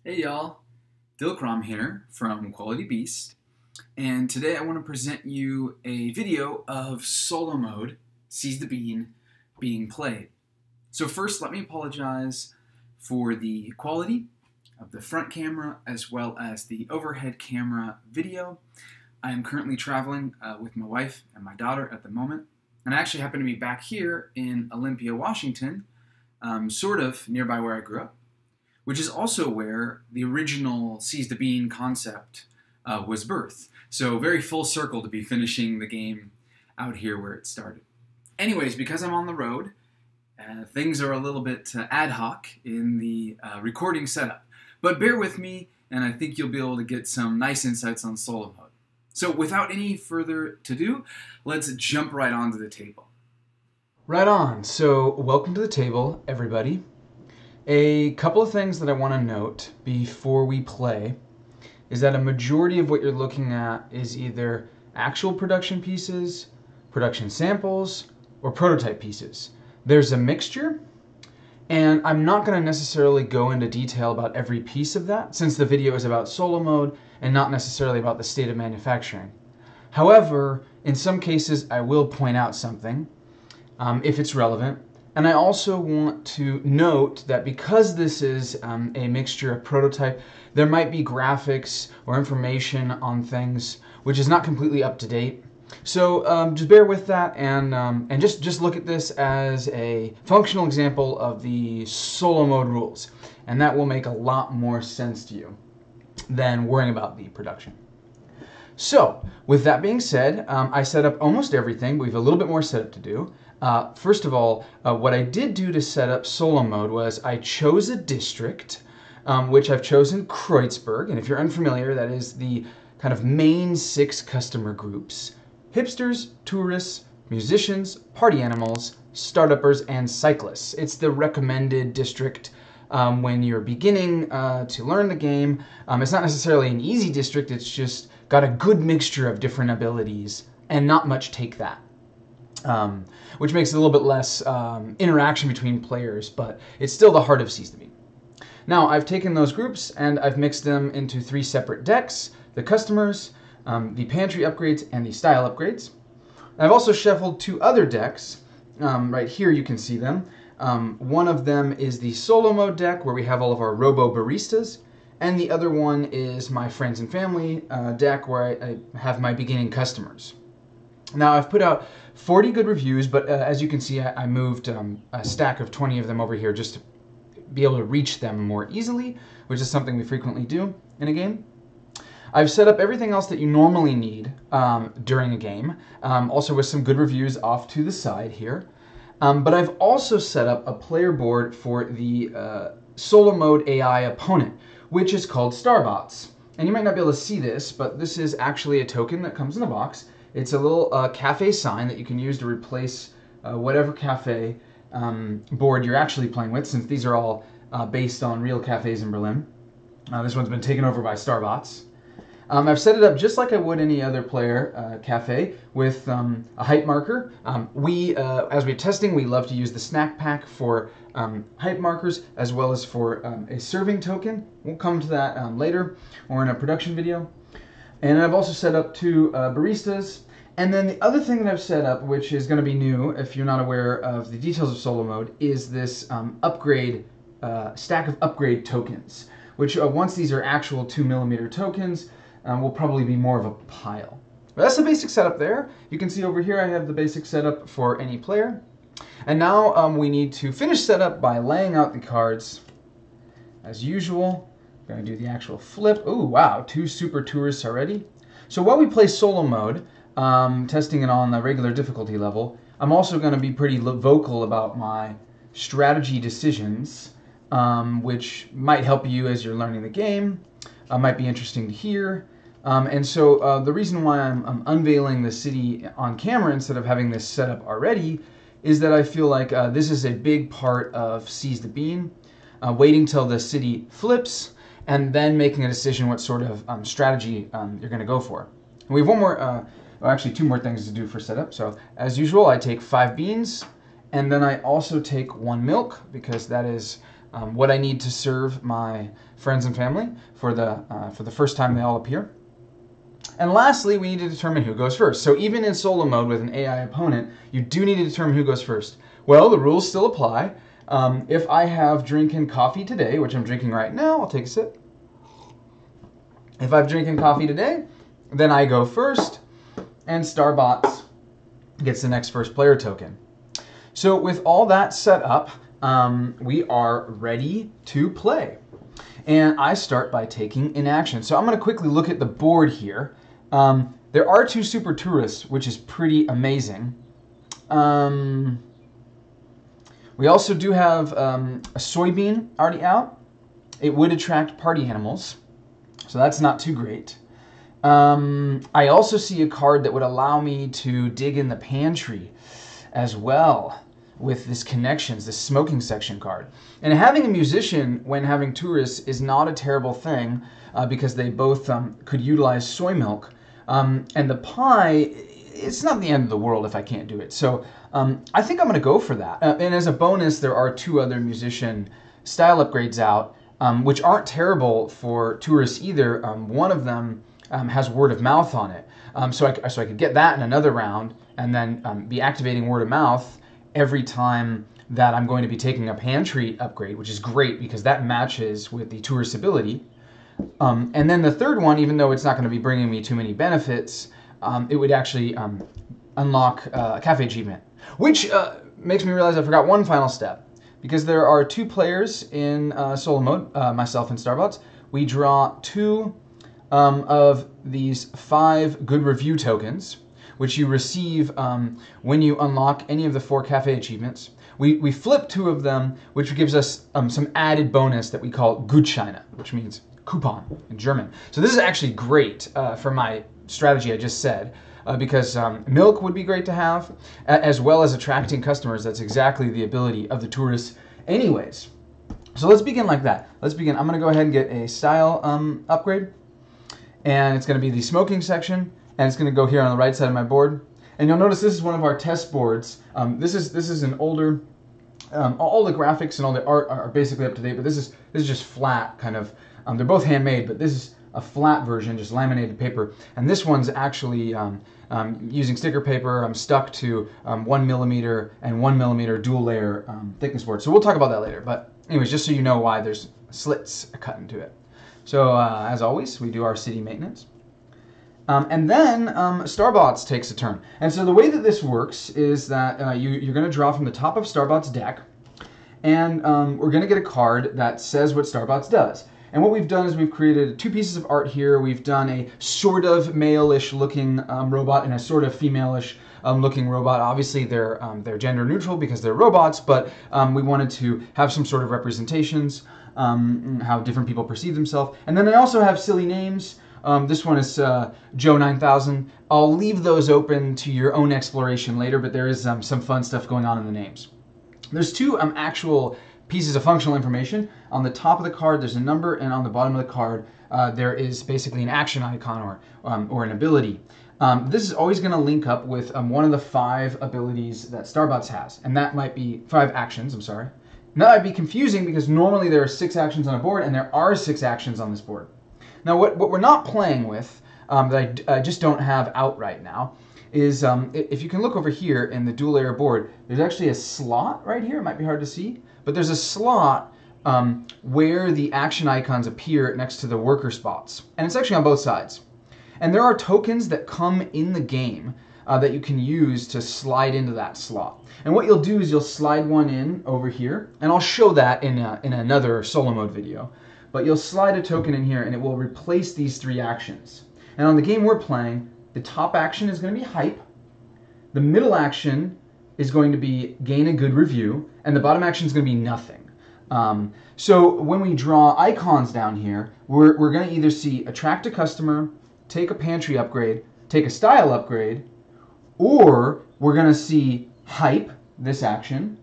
Hey y'all, Dilkram here from Quality Beast, and today I want to present you a video of solo mode, Seize the Bean, being played. So first, let me apologize for the quality of the front camera as well as the overhead camera video. I am currently traveling with my wife and my daughter at the moment, and I actually happen to be back here in Olympia, Washington, sort of nearby where I grew up, which is also where the original Seize the Bean concept was birthed. So very full circle to be finishing the game out here where it started. Anyways, because I'm on the road, things are a little bit ad hoc in the recording setup. But bear with me, and I think you'll be able to get some nice insights on solo mode. So without any further to-do, let's jump right onto the table. Right on. So welcome to the table, everybody. A couple of things that I want to note before we play is that a majority of what you're looking at is either actual production pieces, production samples, or prototype pieces. There's a mixture, and I'm not going to necessarily go into detail about every piece of that, since the video is about solo mode and not necessarily about the state of manufacturing. However, in some cases I will point out something, if it's relevant. And I also want to note that because this is a mixture of prototype, there might be graphics or information on things which is not completely up to date. So just bear with that and just look at this as a functional example of the solo mode rules. And that will make a lot more sense to you than worrying about the production. So with that being said, I set up almost everything. We have a little bit more setup to do. First of all, what I did do to set up solo mode was I chose a district, which I've chosen Kreuzberg, and if you're unfamiliar, that is the kind of main 6 customer groups: hipsters, tourists, musicians, party animals, startuppers, and cyclists. It's the recommended district when you're beginning to learn the game. It's not necessarily an easy district, it's just got a good mixture of different abilities, and not much take that. Which makes it a little bit less interaction between players, but it's still the heart of Seize the Bean. Now, I've taken those groups and I've mixed them into 3 separate decks: the customers, the pantry upgrades, and the style upgrades. I've also shuffled 2 other decks. Right here you can see them. One of them is the solo mode deck, where we have all of our robo baristas, and the other one is my friends and family deck, where I have my beginning customers. Now, I've put out 40 good reviews, but as you can see, I moved a stack of 20 of them over here just to be able to reach them more easily, which is something we frequently do in a game. I've set up everything else that you normally need during a game, also with some good reviews off to the side here. But I've also set up a player board for the solo mode AI opponent, which is called Starbots. And you might not be able to see this, but this is actually a token that comes in the box. It's a little cafe sign that you can use to replace whatever cafe board you're actually playing with, since these are all based on real cafes in Berlin. This one's been taken over by Starbots. I've set it up just like I would any other player cafe, with a hype marker. As we're testing, we love to use the snack pack for hype markers, as well as for a serving token. We'll come to that later or in a production video. And I've also set up 2 baristas. And then the other thing that I've set up, which is going to be new if you're not aware of the details of solo mode, is this stack of upgrade tokens, which once these are actual 2mm tokens, will probably be more of a pile. But that's the basic setup there. You can see over here I have the basic setup for any player. And now we need to finish setup by laying out the cards as usual. I'm going to do the actual flip. Ooh, wow, 2 super tourists already. So while we play solo mode, testing it on the regular difficulty level, I'm also going to be pretty vocal about my strategy decisions, which might help you as you're learning the game, might be interesting to hear. And so the reason why I'm unveiling the city on camera instead of having this set up already is that I feel like this is a big part of Seize the Bean, waiting till the city flips, and then making a decision what sort of strategy you're going to go for. And we have one more, actually 2 more things to do for setup. So as usual, I take 5 beans And then I also take 1 milk because that is what I need to serve my friends and family for the first time they all appear. And lastly, we need to determine who goes first. So even in solo mode with an AI opponent, you do need to determine who goes first. Well, the rules still apply. If I have drinking coffee today, which I'm drinking right now, I'll take a sip. If I'm drinking coffee today, then I go first, and Starbots gets the next first player token. So with all that set up, we are ready to play. And I start by taking an action. So I'm going to quickly look at the board here. There are 2 super tourists, which is pretty amazing. We also do have a soybean already out. It would attract party animals, so that's not too great. I also see a card that would allow me to dig in the pantry as well with this connections, this smoking section card. And having a musician when having tourists is not a terrible thing because they both could utilize soy milk. And the pie, it's not the end of the world if I can't do it. So I think I'm going to go for that. And as a bonus, there are 2 other musician style upgrades out, which aren't terrible for tourists either. One of them has word of mouth on it. So I could get that in another round and then be activating word of mouth every time that I'm going to be taking a pantry upgrade, which is great because that matches with the tourist ability. And then the third one, even though it's not going to be bringing me too many benefits, it would actually unlock a cafe achievement, which makes me realize I forgot one final step. Because there are 2 players in solo mode, myself and Starbots, we draw 2 of these 5 good review tokens, which you receive when you unlock any of the 4 cafe achievements. We flip 2 of them, which gives us some added bonus that we call Gutscheine, which means coupon in German. So this is actually great for my strategy I just said, because milk would be great to have, as well as attracting customers. That's exactly the ability of the tourists anyways. So let's begin like that. Let's begin. I'm going to go ahead and get a style upgrade, and it's going to be the smoking section, and it's going to go here on the right side of my board. And you'll notice this is one of our test boards. This is an older, all the graphics and all the art are basically up to date, but this is just flat kind of. They're both handmade, but this is a flat version, just laminated paper. And this one's actually using sticker paper. I'm stuck to 1 millimeter and 1 millimeter dual layer thickness board. So we'll talk about that later. But anyways, just so you know why there's slits cut into it. So as always, we do our city maintenance. And then Starbots takes a turn. And so the way that this works is that you're going to draw from the top of Starbots' deck, and we're going to get a card that says what Starbots does. And what we've done is we've created 2 pieces of art here. We've done a sort of male-ish looking robot and a sort of female-ish looking robot. Obviously, they're gender neutral because they're robots, but we wanted to have some sort of representations, how different people perceive themselves. And then I also have silly names. This one is Joe 9000. I'll leave those open to your own exploration later, but there is some fun stuff going on in the names. There's 2 actual pieces of functional information. On the top of the card, there's a number, and on the bottom of the card, there is basically an action icon or an ability. This is always going to link up with one of the 5 abilities that Starbots has, and that might be 5 actions, I'm sorry. And that might be confusing because normally there are 6 actions on a board, and there are 6 actions on this board. Now, what we're not playing with, that I just don't have out right now, is if you can look over here in the dual layer board, there's actually a slot right here. It might be hard to see, but there's a slot where the action icons appear next to the worker spots. And it's actually on both sides. And there are tokens that come in the game that you can use to slide into that slot. And what you'll do is you'll slide one in over here, and I'll show that in another solo mode video. But you'll slide a token in here, and it will replace these 3 actions. And on the game we're playing, the top action is going to be hype, the middle action is going to be gain a good review, and the bottom action is going to be nothing. So when we draw icons down here, we're going to either see attract a customer, take a pantry upgrade, take a style upgrade, or we're going to see hype, this action,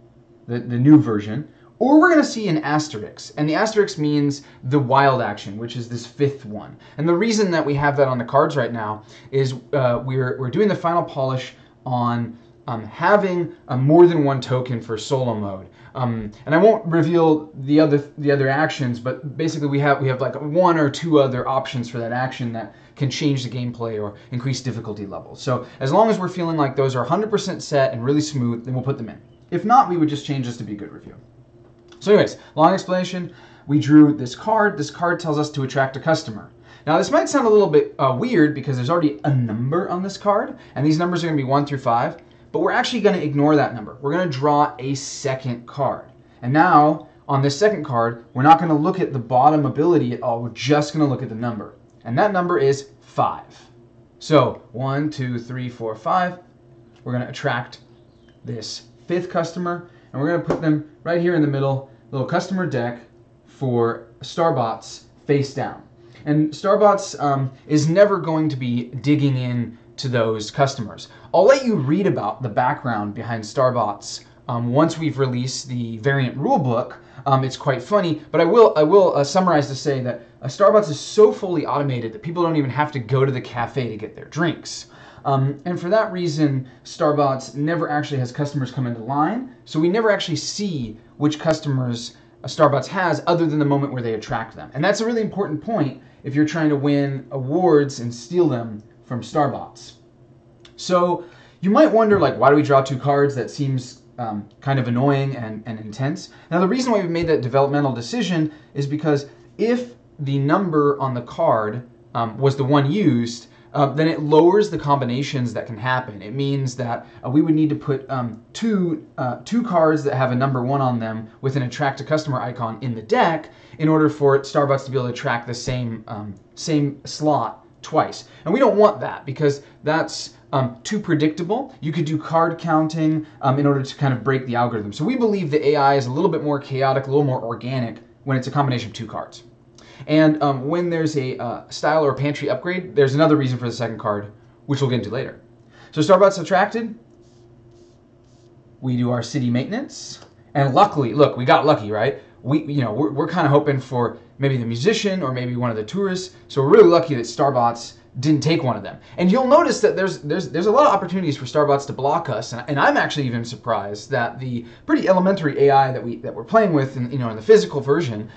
the new version, or we're going to see an asterisk. And the asterisk means the wild action, which is this 5th one. And the reason that we have that on the cards right now is we're doing the final polish on having more than one token for solo mode. And I won't reveal the other actions, but basically we have like one or two other options for that action that can change the gameplay or increase difficulty levels. So as long as we're feeling like those are 100% set and really smooth, then we'll put them in. If not, we would just change this to be a good review. So anyways, long explanation, we drew this card. This card tells us to attract a customer. Now this might sound a little bit weird because there's already a number on this card, and these numbers are going to be 1 through 5, but we're actually going to ignore that number. We're going to draw a second card. And now, on this second card, we're not going to look at the bottom ability at all. We're just going to look at the number. And that number is 5. So 1, 2, 3, 4, 5. We're going to attract this 5th customer, and we're going to put them right here in the middle, little customer deck for Starbots face down. And Starbots is never going to be digging in to those customers. I'll let you read about the background behind Starbots once we've released the variant rulebook. It's quite funny, but I will summarize to say that Starbots is so fully automated that people don't even have to go to the cafe to get their drinks. And for that reason, Starbots never actually has customers come into line, so we never actually see which customers Starbots has other than the moment where they attract them. And that's a really important point if you're trying to win awards and steal them from Starbots. So you might wonder, like, why do we draw 2 cards? That seems kind of annoying and intense. Now the reason why we've made that developmental decision is because if the number on the card was the one used, then it lowers the combinations that can happen. It means that we would need to put two cards that have a number 1 on them with an attract a customer icon in the deck in order for Starbucks to be able to track the same slot twice. And we don't want that because that's too predictable. You could do card counting in order to kind of break the algorithm. So we believe the AI is a little bit more chaotic, a little more organic when it's a combination of 2 cards. And when there's a style or a pantry upgrade, there's another reason for the second card, which we'll get into later. So Starbucks attracted, we do our city maintenance, and luckily, look, we got lucky, right? We're kind of hoping for maybe the musician or maybe one of the tourists. So we're really lucky that Starbots didn't take one of them. And you'll notice that there's a lot of opportunities for Starbots to block us, and I'm actually even surprised that the pretty elementary AI that we're playing with in the physical version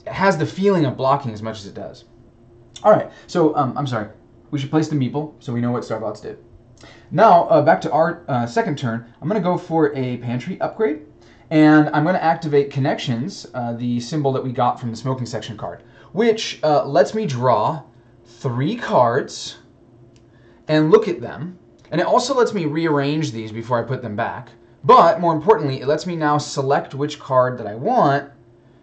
has the feeling of blocking as much as it does. All right, so I'm sorry. We should place the meeple so we know what Starbots did. Now back to our second turn. I'm going to go for a pantry upgrade, and I'm going to activate connections, the symbol that we got from the smoking section card, which lets me draw 3 cards and look at them. And it also lets me rearrange these before I put them back. But more importantly, it lets me now select which card that I want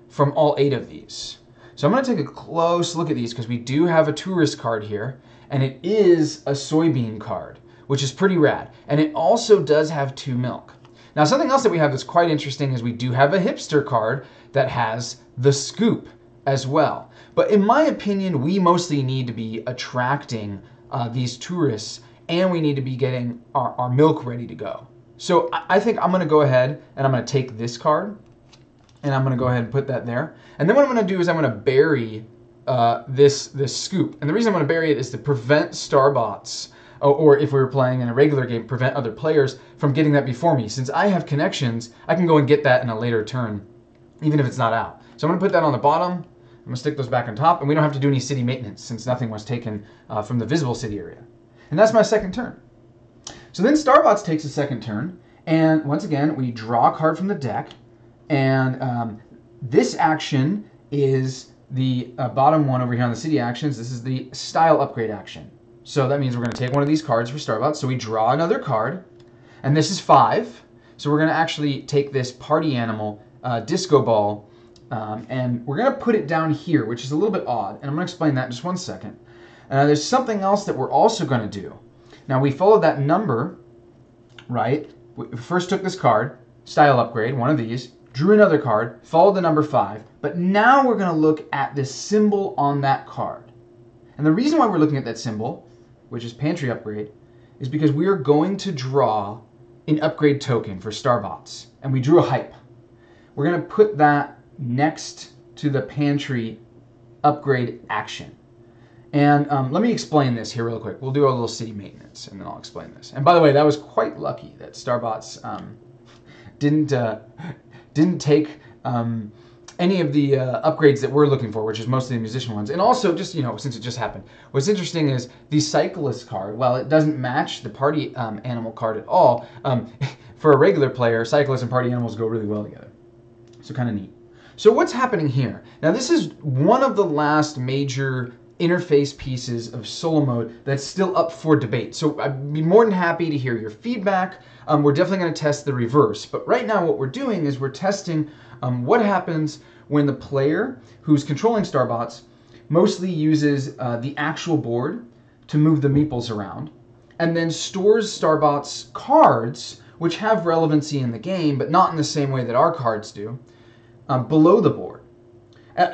from all 8 of these. So I'm going to take a close look at these because we do have a tourist card here, and it is a soybean card, which is pretty rad. And it also does have 2 milk. Now something else that we have that's quite interesting is we do have a hipster card that has the scoop as well. But in my opinion, we mostly need to be attracting these tourists, and we need to be getting our milk ready to go. So I think I'm going to go ahead and I'm going to take this card, and I'm going to go ahead and put that there. And then what I'm going to do is I'm going to bury this scoop. And the reason I'm going to bury it is to prevent Starbots, or if we were playing in a regular game, prevent other players from getting that before me. Since I have connections, I can go and get that in a later turn, even if it's not out. So I'm going to put that on the bottom. I'm going to stick those back on top, and we don't have to do any city maintenance since nothing was taken from the visible city area. And that's my second turn. So then Starbots takes a second turn, and once again, we draw a card from the deck, and this action is the bottom one over here on the city actions. This is the style upgrade action. So that means we're going to take one of these cards for Starbots. So we draw another card, and this is 5. So we're going to actually take this party animal disco ball, and we're going to put it down here, which is a little bit odd, and I'm going to explain that in just one second. There's something else that we're also going to do. Now we followed that number, right? We first took this card, style upgrade, one of these, drew another card, followed the number 5, but now we're going to look at this symbol on that card. And the reason why we're looking at that symbol, which is pantry upgrade, is because we are going to draw an upgrade token for Starbots, and we drew a hype. We're going to put that next to the pantry upgrade action. And let me explain this here real quick. We'll do a little city maintenance, and then I'll explain this. And by the way, that was quite lucky that Starbots didn't take any of the upgrades that we're looking for, which is mostly the musician ones. And also, just, since it just happened, what's interesting is the Cyclist card, while it doesn't match the party animal card at all, for a regular player, Cyclist and party animals go really well together. So kind of neat. So what's happening here? Now, this is one of the last major interface pieces of solo mode that's still up for debate. So I'd be more than happy to hear your feedback. We're definitely going to test the reverse. But right now what we're doing is we're testing what happens when the player who's controlling Starbots mostly uses the actual board to move the meeples around, and then stores Starbots cards, which have relevancy in the game, but not in the same way that our cards do, below the board.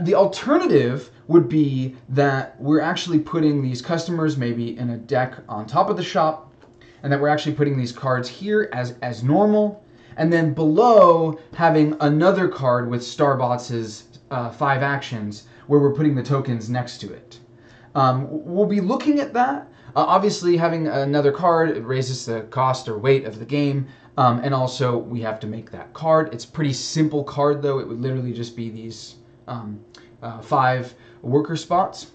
The alternative would be that we're actually putting these customers maybe in a deck on top of the shop, and that we're actually putting these cards here as normal, and then below having another card with Starbots' 5 actions where we're putting the tokens next to it. We'll be looking at that. Obviously, having another card raises the cost or weight of the game, and also we have to make that card. It's a pretty simple card, though. It would literally just be these 5 worker spots.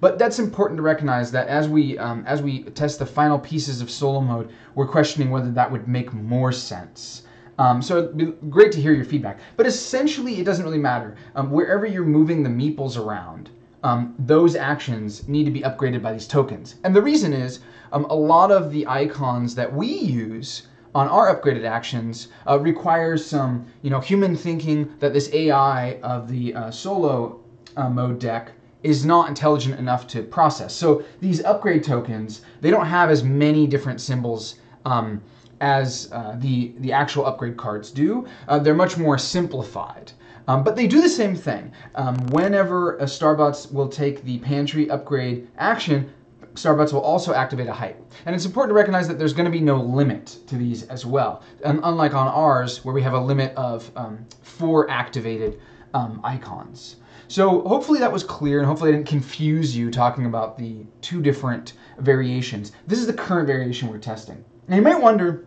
But that's important to recognize that as we test the final pieces of solo mode, we're questioning whether that would make more sense. So it'd be great to hear your feedback. But essentially, it doesn't really matter. Wherever you're moving the meeples around, those actions need to be upgraded by these tokens. And the reason is a lot of the icons that we use on our upgraded actions requires some human thinking that this AI of the solo mode deck is not intelligent enough to process. So these upgrade tokens, they don't have as many different symbols as the actual upgrade cards do. They're much more simplified. But they do the same thing. Whenever a Starbots will take the Pantry Upgrade action, Starbots will also activate a hype. And it's important to recognize that there's going to be no limit to these as well. And unlike on ours, where we have a limit of 4 activated icons. So hopefully that was clear, and hopefully I didn't confuse you talking about the 2 different variations. This is the current variation we're testing. And you might wonder,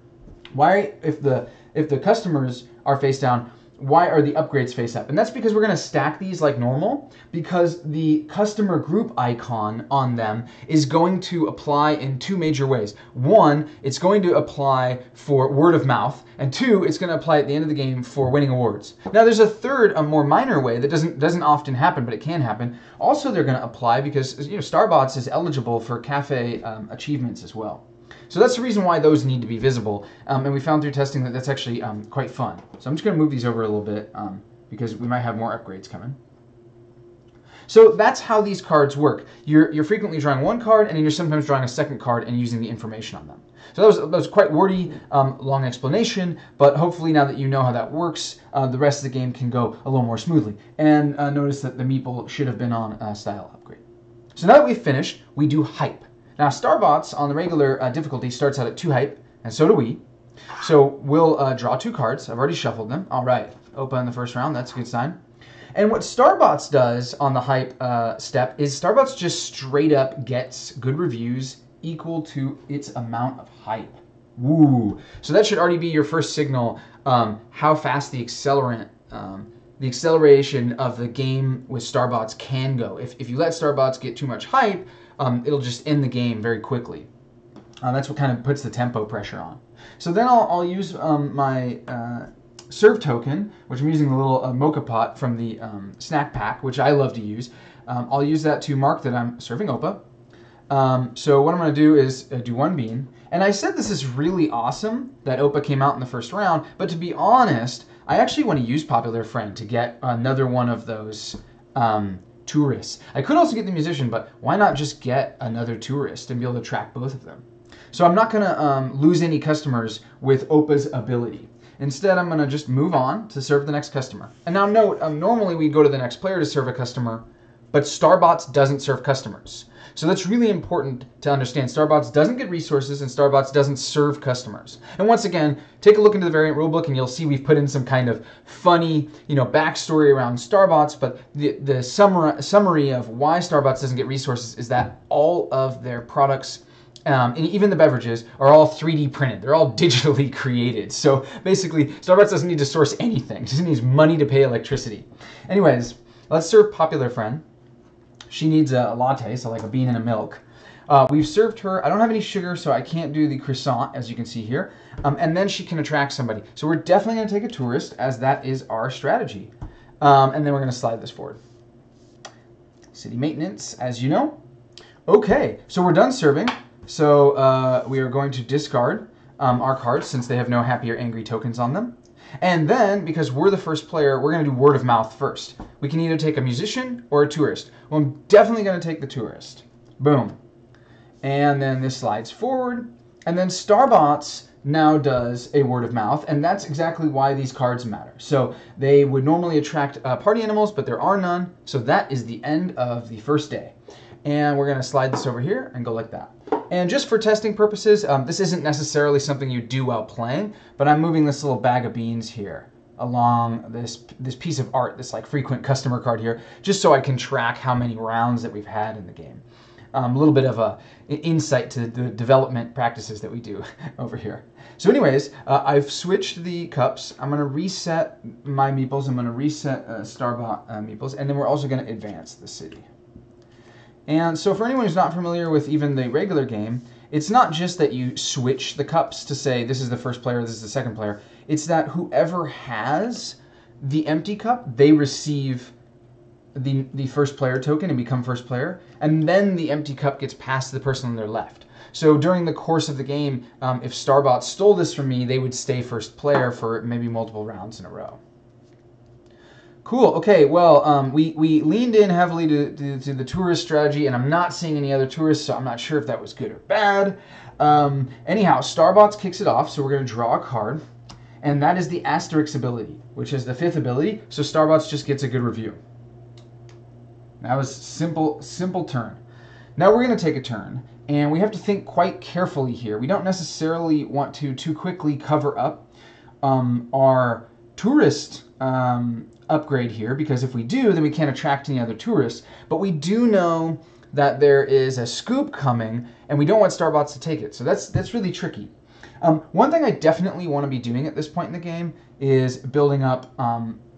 why, if the customers are face down, why are the upgrades face up? And that's because we're going to stack these like normal, because the customer group icon on them is going to apply in 2 major ways. 1, it's going to apply for word of mouth, and 2, it's going to apply at the end of the game for winning awards. Now there's a third, a more minor way that doesn't often happen, but it can happen. Also, they're going to apply because Starbots is eligible for cafe achievements as well. So that's the reason why those need to be visible, and we found through testing that that's actually quite fun. So I'm just going to move these over a little bit because we might have more upgrades coming. So that's how these cards work. You're frequently drawing 1 card, and then you're sometimes drawing a second card and using the information on them. So that was quite wordy, long explanation, but hopefully now that you know how that works, the rest of the game can go a little more smoothly. And notice that the meeple should have been on style upgrade. So now that we've finished, we do hype. Now, Starbots on the regular difficulty starts out at 2 hype, and so do we. So we'll draw 2 cards. I've already shuffled them. All right, Opa in the first round. That's a good sign. And what Starbots does on the hype step is Starbots just straight up gets good reviews equal to its amount of hype. Woo! So that should already be your first signal how fast the acceleration of the game with Starbots can go. If you let Starbots get too much hype, it'll just end the game very quickly. That's what kind of puts the tempo pressure on. So then I'll use my serve token, which I'm using the little mocha pot from the snack pack, which I love to use. I'll use that to mark that I'm serving Opa. So what I'm going to do is do 1 bean. And I said this is really awesome that Opa came out in the first round, but to be honest, I actually want to use Popular Friend to get another one of those tourists. I could also get the musician, but why not just get another tourist and be able to track both of them? So I'm not going to lose any customers with Opa's ability. Instead, I'm going to just move on to serve the next customer. And now note, normally we go to the next player to serve a customer, but Starbots doesn't serve customers. So that's really important to understand. Starbots doesn't get resources, and Starbots doesn't serve customers. And once again, take a look into the variant rulebook, and you'll see we've put in some kind of funny, backstory around Starbots. But the summary of why Starbots doesn't get resources is that all of their products, and even the beverages, are all 3D printed. They're all digitally created. So basically, Starbucks doesn't need to source anything. It just needs money to pay electricity. Anyways, let's serve Popular Friend. She needs a latte, so like a bean and a milk. We've served her. I don't have any sugar, so I can't do the croissant, as you can see here. And then she can attract somebody. So we're definitely going to take a tourist, as that is our strategy. And then we're going to slide this forward. City maintenance, as you know. Okay, so we're done serving. So we are going to discard our cards since they have no happy or angry tokens on them. And then, because we're the first player, we're going to do word of mouth first. We can either take a musician or a tourist. Well, I'm definitely going to take the tourist. Boom. And then this slides forward. And then Starbots now does a word of mouth, and that's exactly why these cards matter. So they would normally attract party animals, but there are none. So that is the end of the first day. And we're going to slide this over here and go like that. And just for testing purposes, this isn't necessarily something you do while playing, but I'm moving this little bag of beans here along this piece of art, this like frequent customer card here, just so I can track how many rounds that we've had in the game. A little bit of an insight to the development practices that we do over here. So anyways, I've switched the cups. I'm going to reset my meeples. I'm going to reset Starbot meeples, and then we're also going to advance the city. And so for anyone who's not familiar with even the regular game, it's not just that you switch the cups to say this is the first player, this is the second player. It's that whoever has the empty cup, they receive the first player token and become first player. And then the empty cup gets passed to the person on their left. So during the course of the game, if Starbot stole this from me, they would stay first player for maybe multiple rounds in a row. Cool. Okay, well, we leaned in heavily to the tourist strategy, and I'm not seeing any other tourists, so I'm not sure if that was good or bad. Anyhow, Starbots kicks it off, so we're going to draw a card, and that is the Asterisk ability, which is the 5th ability, so Starbots just gets a good review. That was simple turn. Now we're going to take a turn, and we have to think quite carefully here. We don't necessarily want to too quickly cover up our tourist upgrade here, because if we do, then we can't attract any other tourists. But we do know that there is a scoop coming, and we don't want Starbots to take it. So that's really tricky. One thing I definitely want to be doing at this point in the game is building up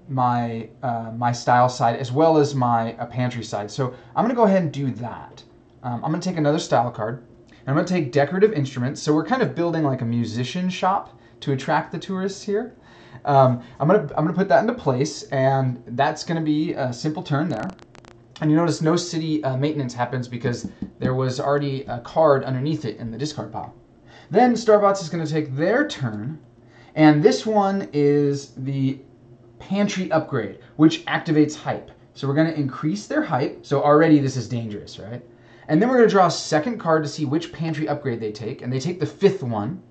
my style side as well as my pantry side. So I'm going to go ahead and do that. I'm going to take another style card, and I'm going to take decorative instruments. So we're kind of building like a musician shop to attract the tourists here. I'm gonna put that into place, and that's gonna be a simple turn there. And you notice no city maintenance happens because there was already a card underneath it in the discard pile. Then Starbots is gonna take their turn, and this one is the Pantry Upgrade, which activates hype. So we're gonna increase their hype. So already this is dangerous, right? And then we're gonna draw a second card to see which Pantry Upgrade they take, and they take the 5th one.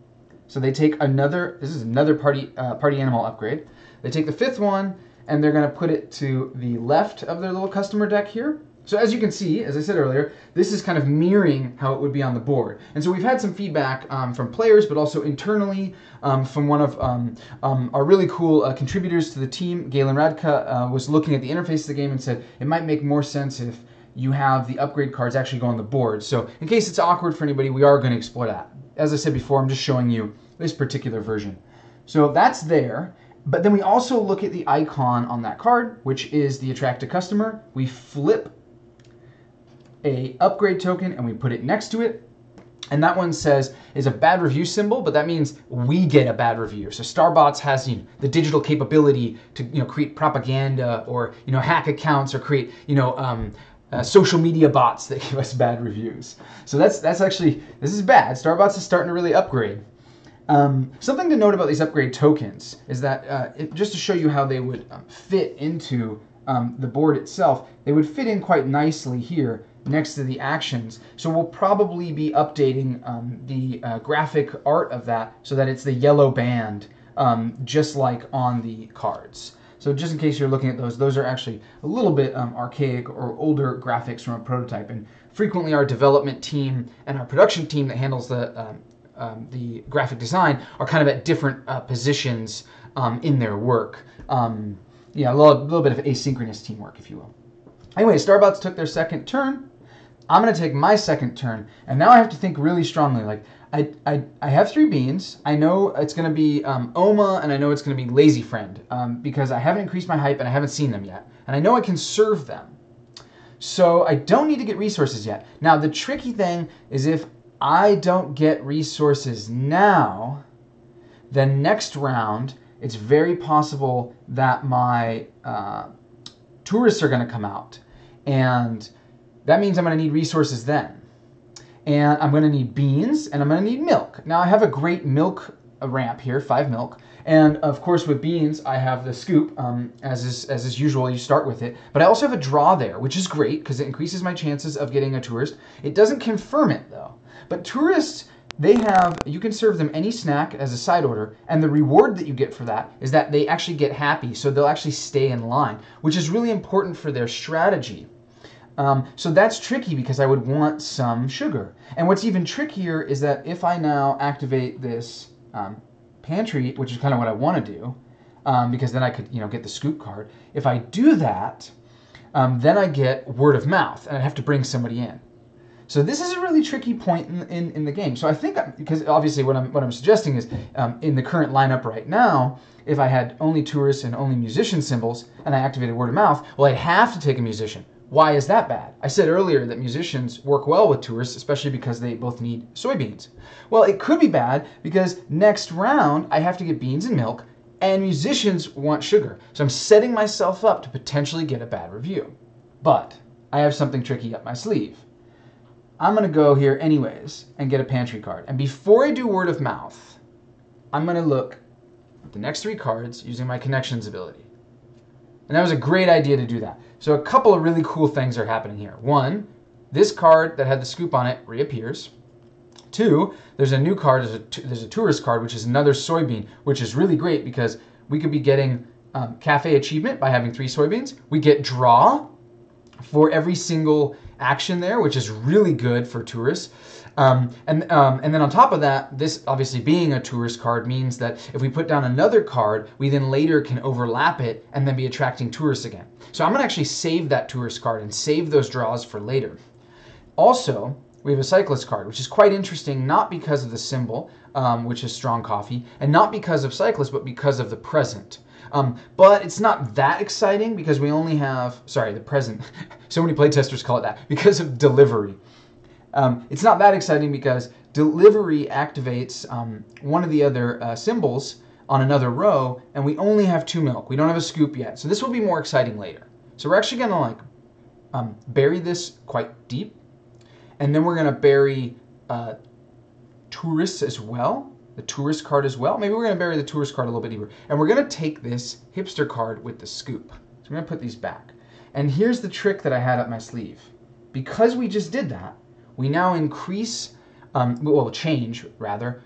So they take another, this is another party animal upgrade. They take the 5th one, and they're going to put it to the left of their little customer deck here. So as you can see, as I said earlier, this is kind of mirroring how it would be on the board. And so we've had some feedback from players, but also internally from one of our really cool contributors to the team. Galen Radka was looking at the interface of the game and said it might make more sense if you have the upgrade cards actually go on the board. So in case it's awkward for anybody, we are going to explore that. As I said before, I'm just showing you this particular version. So that's there, but then we also look at the icon on that card, which is the attract a customer. We flip a upgrade token and we put it next to it. And that one says is a bad review symbol, but that means we get a bad review. So Starbots has the digital capability to create propaganda or hack accounts or create social media bots that give us bad reviews. So that's actually, this is bad. Starbots is starting to really upgrade. Something to note about these upgrade tokens is that just to show you how they would fit into the board itself, they would fit in quite nicely here next to the actions. So we'll probably be updating the graphic art of that so that it's the yellow band, just like on the cards. So So just in case you're looking at those are actually a little bit archaic or older graphics from a prototype. And frequently our development team and our production team that handles the graphic design are kind of at different positions in their work. Yeah, a little bit of asynchronous teamwork, if you will. Anyway, Starbots took their second turn. I'm going to take my second turn, and now I have to think really strongly. Like, I have 3 beans. I know it's going to be Oma, and I know it's going to be Lazy Friend, because I haven't increased my hype and I haven't seen them yet. And I know I can serve them. So I don't need to get resources yet. Now, the tricky thing is if I don't get resources now, then next round, it's very possible that my tourists are going to come out. And that means I'm going to need resources then. And I'm going to need beans, and I'm going to need milk. Now, I have a great milk ramp here, 5 milk. And, of course, with beans, I have the scoop. As is usual, you start with it. But I also have a draw there, which is great because it increases my chances of getting a tourist. It doesn't confirm it, though. But tourists, you can serve them any snack as a side order, and the reward that you get for that is that they actually get happy, so they'll actually stay in line, which is really important for their strategy. So that's tricky because I would want some sugar. And what's even trickier is that if I now activate this pantry, which is kind of what I want to do, because then I could get the scoop card. If I do that, then I get word of mouth, and I have to bring somebody in. So this is a really tricky point in the game. So I think, because obviously what I'm suggesting is, in the current lineup right now, if I had only tourists and only musician symbols, and I activated word of mouth, well, I'd have to take a musician. Why is that bad? I said earlier that musicians work well with tourists, especially because they both need soybeans. Well, it could be bad because next round I have to get beans and milk, and musicians want sugar. So I'm setting myself up to potentially get a bad review. But I have something tricky up my sleeve. I'm going to go here anyways and get a pantry card. And before I do word of mouth, I'm going to look at the next 3 cards using my connections ability. And that was a great idea to do that. So a couple of really cool things are happening here. 1, this card that had the scoop on it reappears. 2, there's a new card, there's a tourist card, which is another soybean, which is really great because we could be getting cafe achievement by having 3 soybeans. We get draw for every single action there, which is really good for tourists. And then on top of that, this obviously being a tourist card means that if we put down another card, we then later can overlap it and then be attracting tourists again. So I'm going to actually save that tourist card and save those draws for later. Also, we have a Cyclist card, which is quite interesting, not because of the symbol, which is strong coffee, and not because of Cyclist, but because of the present. But it's not that exciting because we only have, the present. So many playtesters call it that, because of delivery. It's not that exciting because delivery activates one of the other symbols on another row, and we only have 2 milk. We don't have a scoop yet. So this will be more exciting later. So we're actually going to bury this quite deep, and then we're going to bury tourists as well. The tourist card as well. Maybe we're going to bury the tourist card a little bit deeper. And we're going to take this hipster card with the scoop. So I'm going to put these back. And here's the trick that I had up my sleeve. Because we just did that, we now increase, change our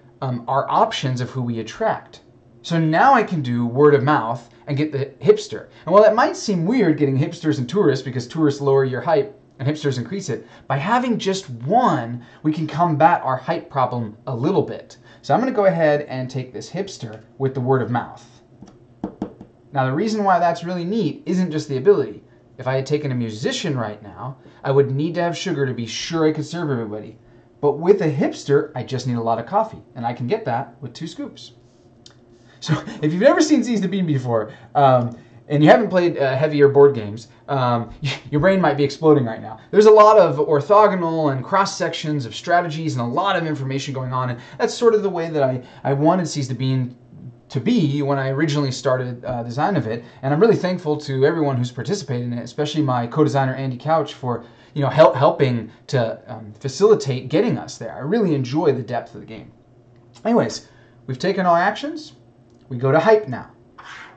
options of who we attract. So now I can do word of mouth and get the hipster. And while that might seem weird getting hipsters and tourists because tourists lower your hype and hipsters increase it, by having just 1, we can combat our hype problem a little bit. So I'm going to go ahead and take this hipster with the word of mouth. Now the reason why that's really neat isn't just the ability. If I had taken a musician right now, I would need to have sugar to be sure I could serve everybody. But with a hipster, I just need a lot of coffee, and I can get that with 2 scoops. So if you've never seen Seize the Bean before, and you haven't played heavier board games, your brain might be exploding right now. There's a lot of orthogonal and cross sections of strategies and a lot of information going on, and that's sort of the way that I wanted Seize the Bean to be when I originally started design of it. And I'm really thankful to everyone who's participated in it, especially my co-designer Andy Couch for helping to facilitate getting us there. I really enjoy the depth of the game. Anyways, we've taken our actions. We go to hype now.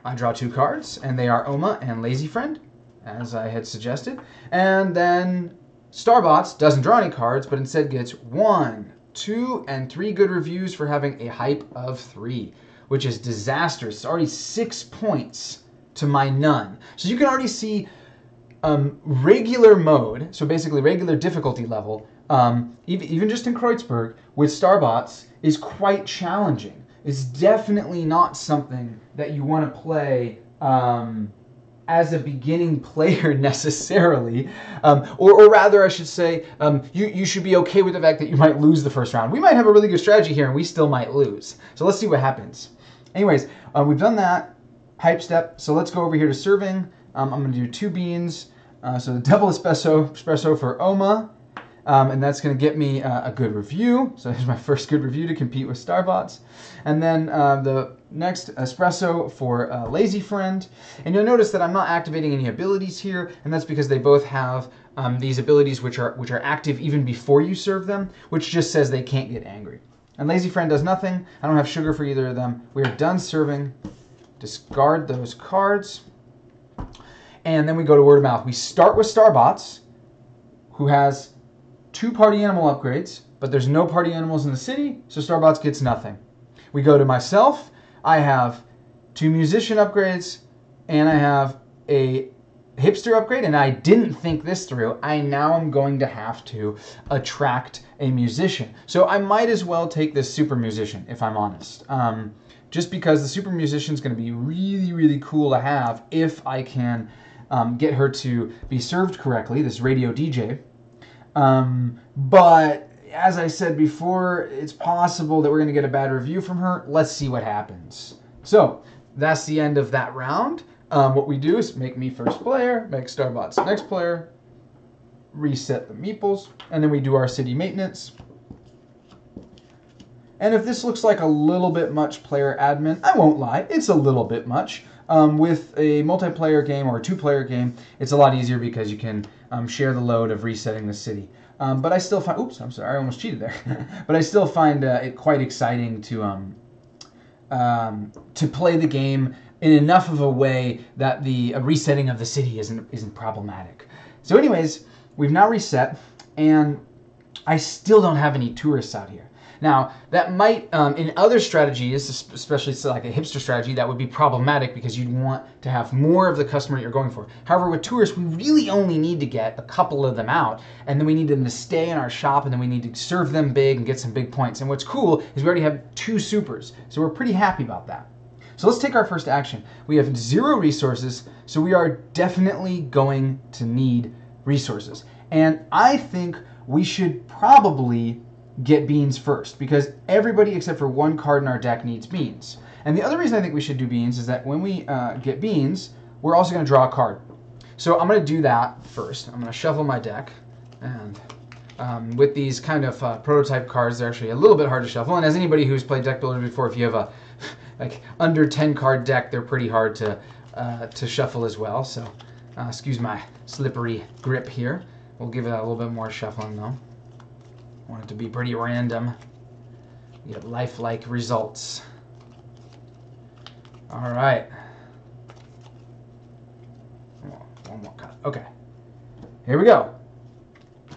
I draw 2 cards, and they are Oma and Lazy Friend, as I had suggested. And then Starbots doesn't draw any cards, but instead gets 1, 2, and 3 good reviews for having a hype of 3, which is disastrous. It's already 6 points to my none. So you can already see regular mode, so basically regular difficulty level, even just in Kreuzberg, with Starbots, is quite challenging. It's definitely not something that you want to play as a beginning player necessarily, or rather I should say, you should be okay with the fact that you might lose the first round. We might have a really good strategy here and we still might lose. So let's see what happens. Anyways, we've done that pipe step, so let's go over here to serving. I'm going to do 2 beans, so the double espresso for Oma, and that's going to get me a good review. So here's my first good review to compete with Starbots. And then the next espresso for Lazy Friend. And you'll notice that I'm not activating any abilities here, and that's because they both have these abilities which are active even before you serve them, which just says they can't get angry. And Lazy Friend does nothing. I don't have sugar for either of them. We are done serving. Discard those cards. And then we go to word of mouth. We start with Starbots, who has 2 party animal upgrades, but there's no party animals in the city, so Starbots gets nothing. We go to myself. I have 2 musician upgrades, and I have a hipster upgrade, and I didn't think this through. I now am going to have to attract a musician. So I might as well take this super musician, if I'm honest. Just because the super musician is going to be really, really cool to have if I can get her to be served correctly, this radio DJ. But as I said before, it's possible that we're going to get a bad review from her. Let's see what happens. So that's the end of that round. What we do is make me first player, make Starbots next player, reset the meeples, and then we do our city maintenance. And if this looks like a little bit much player admin, I won't lie, it's a little bit much. With a multiplayer game or a 2-player game, it's a lot easier because you can share the load of resetting the city. But I still find, oops, I'm sorry, I almost cheated there. But I still find it quite exciting to play the game in enough of a way that the resetting of the city isn't problematic. So anyways, we've now reset, and I still don't have any tourists out here. Now, that might, in other strategies, especially like a hipster strategy, that would be problematic because you'd want to have more of the customer you're going for. However, with tourists, we really only need to get a couple of them out, and then we need them to stay in our shop, and then we need to serve them big and get some big points. And what's cool is we already have 2 supers, so we're pretty happy about that. So let's take our first action. We have 0 resources, so we are definitely going to need resources. And I think we should probably get beans first, because everybody except for 1 card in our deck needs beans. And the other reason I think we should do beans is that when we get beans, we're also going to draw a card. So I'm going to do that first. I'm going to shuffle my deck, and with these kind of prototype cards, they're actually a little bit hard to shuffle. And as anybody who's played deck builders before, if you have a like under 10 card deck, they're pretty hard to shuffle as well. So excuse my slippery grip here. We'll give it a little bit more shuffling though. I want it to be pretty random. Get lifelike results. All right. One more cut. Okay. Here we go.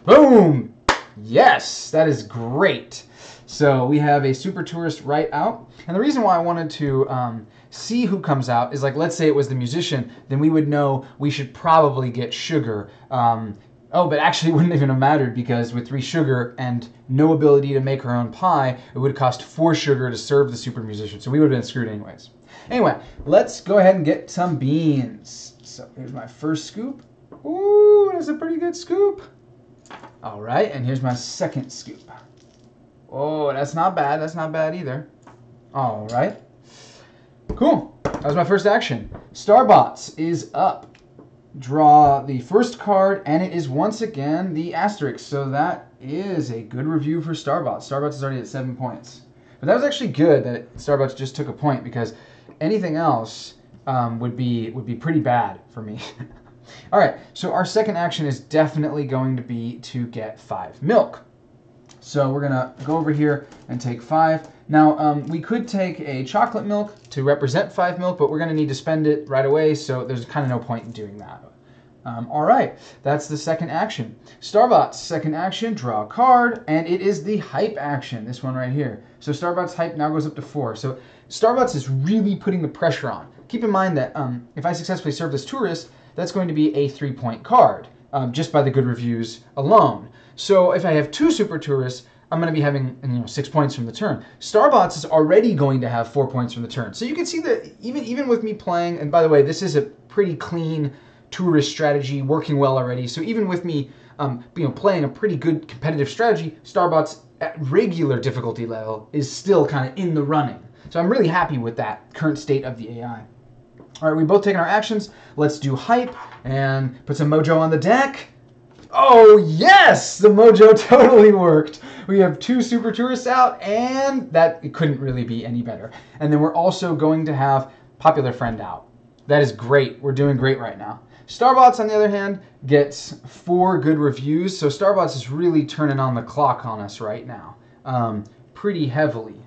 Boom! Yes, that is great. So we have a super tourist right out. And the reason why I wanted to see who comes out is, like, let's say it was the musician, then we would know we should probably get sugar. Oh, but actually it wouldn't even have mattered, because with 3 sugar and no ability to make our own pie, it would cost 4 sugar to serve the super musician. So we would have been screwed anyways. Anyway, let's go ahead and get some beans. So here's my first scoop. Ooh, that's a pretty good scoop. All right, and here's my second scoop. Oh, that's not bad. That's not bad either. All right. Cool. That was my first action. Starbots is up. Draw the first card, and it is once again the asterisk. So that is a good review for Starbots. Starbots is already at 7 points. But that was actually good that Starbots just took a point, because anything else would be pretty bad for me. All right, so our second action is definitely going to be to get 5 milk. So we're gonna go over here and take 5. Now, we could take a chocolate milk to represent 5 milk, but we're gonna need to spend it right away, so there's kind of no point in doing that. All right, that's the second action. Starbots, second action, draw a card, and it is the hype action, this one right here. So Starbots hype now goes up to 4. So Starbots is really putting the pressure on. keep in mind that if I successfully serve this tourist, that's going to be a 3-point card, just by the good reviews alone. So if I have 2 super tourists, I'm going to be having 6 points from the turn. Starbots is already going to have 4 points from the turn. So you can see that even with me playing, and by the way, this is a pretty clean tourist strategy working well already. So even with me playing a pretty good competitive strategy, Starbots at regular difficulty level is still kind of in the running. So I'm really happy with that current state of the AI. All right, we've both taken our actions. Let's do hype and put some mojo on the deck. Oh yes, the mojo totally worked. We have 2 super tourists out, and it couldn't really be any better. And then we're also going to have popular friend out. That is great. We're doing great right now. Starbots, on the other hand, gets 4 good reviews. So Starbots is really turning on the clock on us right now, pretty heavily.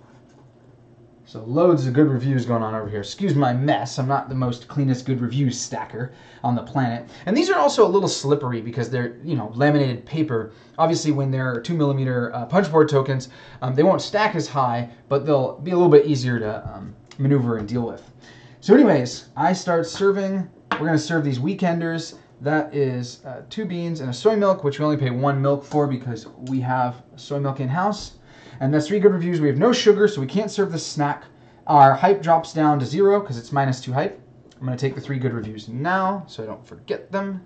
So loads of good reviews going on over here. Excuse my mess. I'm not the most cleanest good reviews stacker on the planet. And these are also a little slippery because they're, laminated paper. Obviously, when they're 2mm punchboard tokens, they won't stack as high, but they'll be a little bit easier to maneuver and deal with. So anyways, I start serving. We're going to serve these weekenders. That is 2 beans and a soy milk, which we only pay 1 milk for because we have soy milk in-house. And that's 3 good reviews. We have no sugar, so we can't serve this snack. Our hype drops down to 0 because it's -2 hype. I'm going to take the 3 good reviews now so I don't forget them.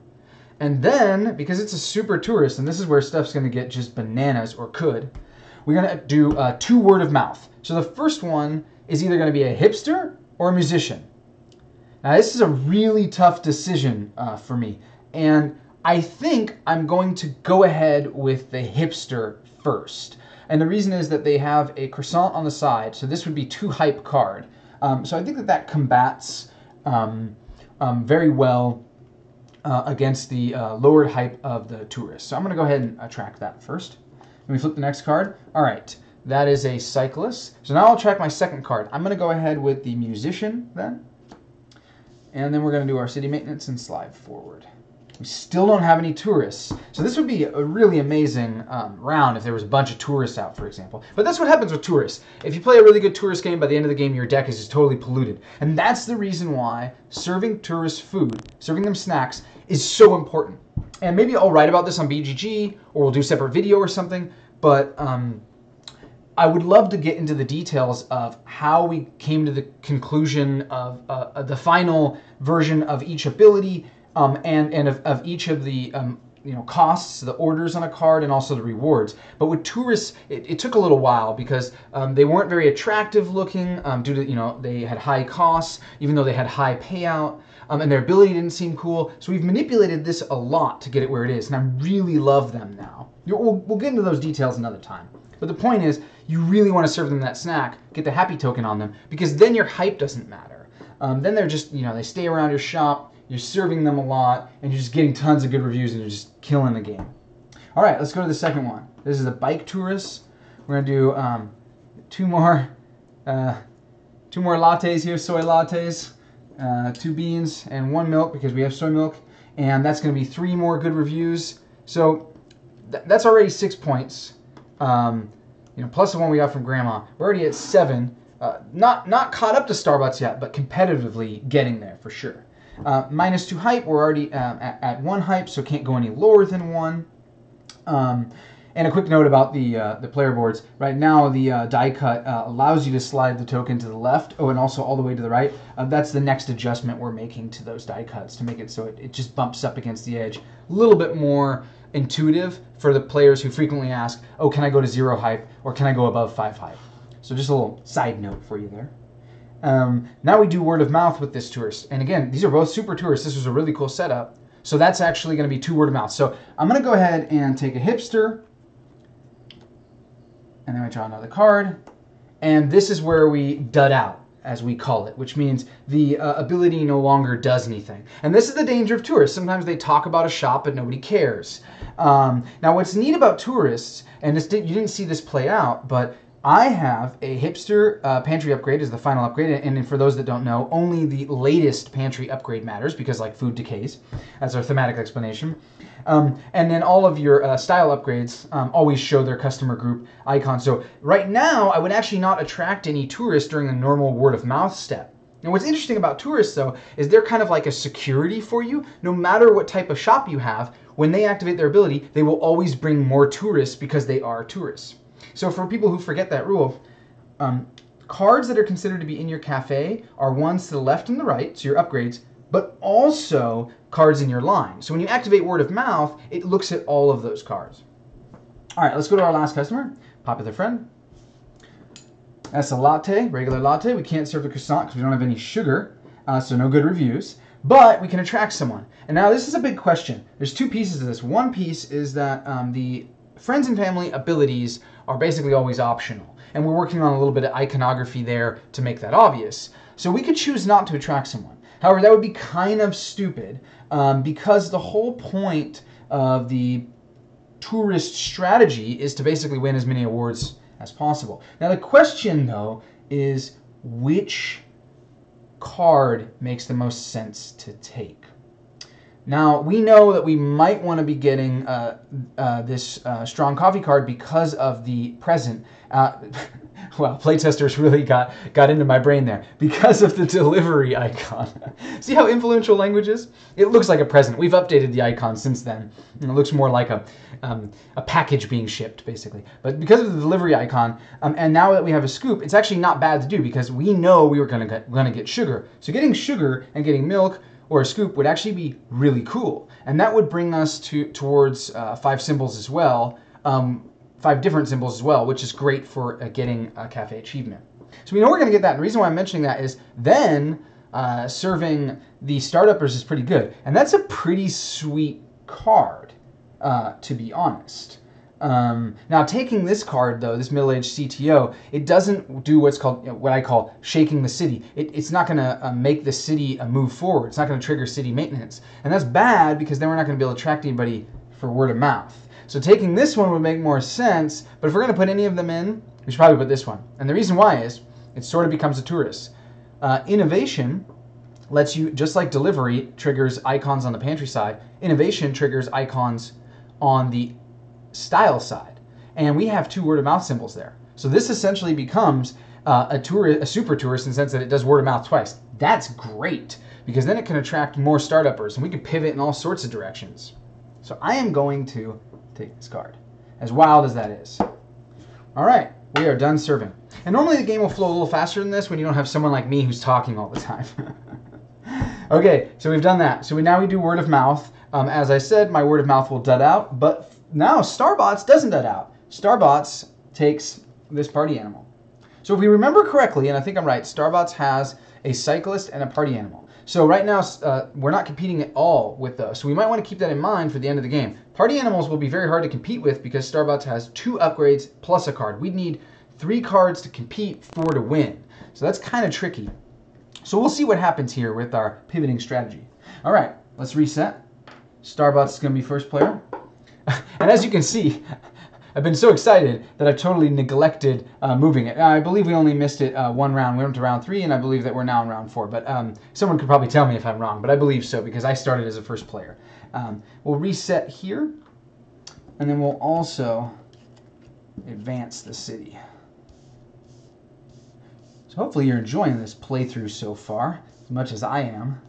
And then, because it's a super tourist, and this is where stuff's going to get just bananas, or could, we're going to do 2 word of mouth. So the first one is either going to be a hipster or a musician. Now this is a really tough decision for me. And I think I'm going to go ahead with the hipster first. And the reason is that they have a croissant on the side, so this would be 2 hype card. So I think that combats very well against the lowered hype of the tourist. So I'm going to go ahead and track that first. Let me flip the next card. All right, that is a cyclist. So now I'll track my second card. I'm going to go ahead with the musician then. And then we're going to do our city maintenance and slide forward. We still don't have any tourists. So this would be a really amazing round if there was a bunch of tourists out, for example. But that's what happens with tourists. If you play a really good tourist game, by the end of the game, your deck is just totally polluted. And that's the reason why serving tourists food, serving them snacks, is so important. And maybe I'll write about this on BGG, or we'll do a separate video or something. But I would love to get into the details of how we came to the conclusion of the final version of each ability, and of each of the costs, the orders on a card, and also the rewards. But with tourists, it took a little while because they weren't very attractive looking due to they had high costs, even though they had high payout, and their ability didn't seem cool. So we've manipulated this a lot to get it where it is, and I really love them now. We'll get into those details another time. But the point is, you really want to serve them that snack, get the happy token on them, because then your hype doesn't matter. Then they're just they stay around your shop. You're serving them a lot, and you're just getting tons of good reviews, and you're just killing the game. All right, let's go to the second one. This is a bike tourist. We're gonna do 2 more lattes here, soy lattes, 2 beans and 1 milk because we have soy milk, and that's gonna be 3 more good reviews. So that's already 6 points. Plus the one we got from Grandma. We're already at 7. Not caught up to Starbucks yet, but competitively getting there for sure. -2 hype, we're already at 1 hype, so can't go any lower than 1. And a quick note about the player boards. Right now, the die cut allows you to slide the token to the left, and also all the way to the right. That's the next adjustment we're making to those die cuts to make it so it just bumps up against the edge. A little bit more intuitive for the players who frequently ask, oh, can I go to 0 hype, or can I go above 5 hype? So just a little side note for you there. Now we do word of mouth with this tourist. And again, these are both super tourists. This was a really cool setup. So that's actually going to be 2 word of mouth. So I'm going to go ahead and take a hipster. And then I draw another card. And this is where we dud out, as we call it, which means the ability no longer does anything. And this is the danger of tourists. Sometimes they talk about a shop, but nobody cares. Now what's neat about tourists, and you didn't see this play out, but I have a hipster Pantry Upgrade is the final upgrade, and for those that don't know, only the latest Pantry Upgrade matters because food decays. That's our thematic explanation. And then all of your style upgrades always show their customer group icon. So right now, I would actually not attract any tourists during the normal word of mouth step. And what's interesting about tourists, though, is they're kind of like a security for you. No matter what type of shop you have, when they activate their ability, they will always bring more tourists because they are tourists. So for people who forget that rule, cards that are considered to be in your cafe are ones to the left and the right, so your upgrades, but also cards in your line. So when you activate word of mouth, it looks at all of those cards. All right, let's go to our last customer, popular friend. That's a latte, regular latte. We can't serve the croissant because we don't have any sugar, so no good reviews. But we can attract someone. And now this is a big question. There's two pieces of this. One piece is that the friends and family abilities are basically always optional. And we're working on a little bit of iconography there to make that obvious. So we could choose not to attract someone. However, that would be kind of stupid because the whole point of the tourist strategy is to basically win as many awards as possible. Now the question, though, is which card makes the most sense to take? Now, we know that we might want to be getting this strong coffee card because of the present. Well, playtesters really got into my brain there. Because of the delivery icon. See how influential language is? It looks like a present. We've updated the icon since then. And it looks more like a package being shipped, basically. But because of the delivery icon, and now that we have a scoop, it's actually not bad to do because we know we were going to get sugar. So getting sugar and getting milk or a scoop would actually be really cool. And that would bring us towards 5 symbols as well. 5 different symbols as well, which is great for getting a cafe achievement. So we know we're going to get that. And the reason why I'm mentioning that is then serving the startuppers is pretty good. And that's a pretty sweet card, to be honest. Now, taking this card, though, this middle-aged CTO, it doesn't do what's called, what I call shaking the city. It's not going to make the city move forward. It's not going to trigger city maintenance. And that's bad because then we're not going to be able to attract anybody for word of mouth. So taking this one would make more sense, but if we're going to put any of them in, we should probably put this one. And the reason why is it sort of becomes a tourist. Innovation lets you, just like delivery triggers icons on the pantry side, innovation triggers icons on the style side. And we have 2 word of mouth symbols there. So this essentially becomes a super tourist in the sense that it does word of mouth twice. That's great because then it can attract more startuppers and we can pivot in all sorts of directions. So I am going to take this card, as wild as that is. All right, we are done serving. And normally the game will flow a little faster than this when you don't have someone like me who's talking all the time. Okay, so we've done that. So now we do word of mouth. As I said, my word of mouth will dud out, but now Starbots doesn't dud out. Starbots takes this party animal. So if we remember correctly, and I think I'm right, Starbots has a cyclist and a party animal. So right now, we're not competing at all with those. So we might want to keep that in mind for the end of the game. Party animals will be very hard to compete with because Starbots has 2 upgrades plus a card. We'd need 3 cards to compete, 4 to win. So that's kind of tricky. So we'll see what happens here with our pivoting strategy. All right, let's reset. Starbots is going to be first player. And as you can see, I've been so excited that I've totally neglected moving it. I believe we only missed it 1 round. We went to round 3, and I believe that we're now in round 4. But someone could probably tell me if I'm wrong, but I believe so because I started as a first player. We'll reset here, and then we'll also advance the city. So hopefully you're enjoying this playthrough so far, as much as I am.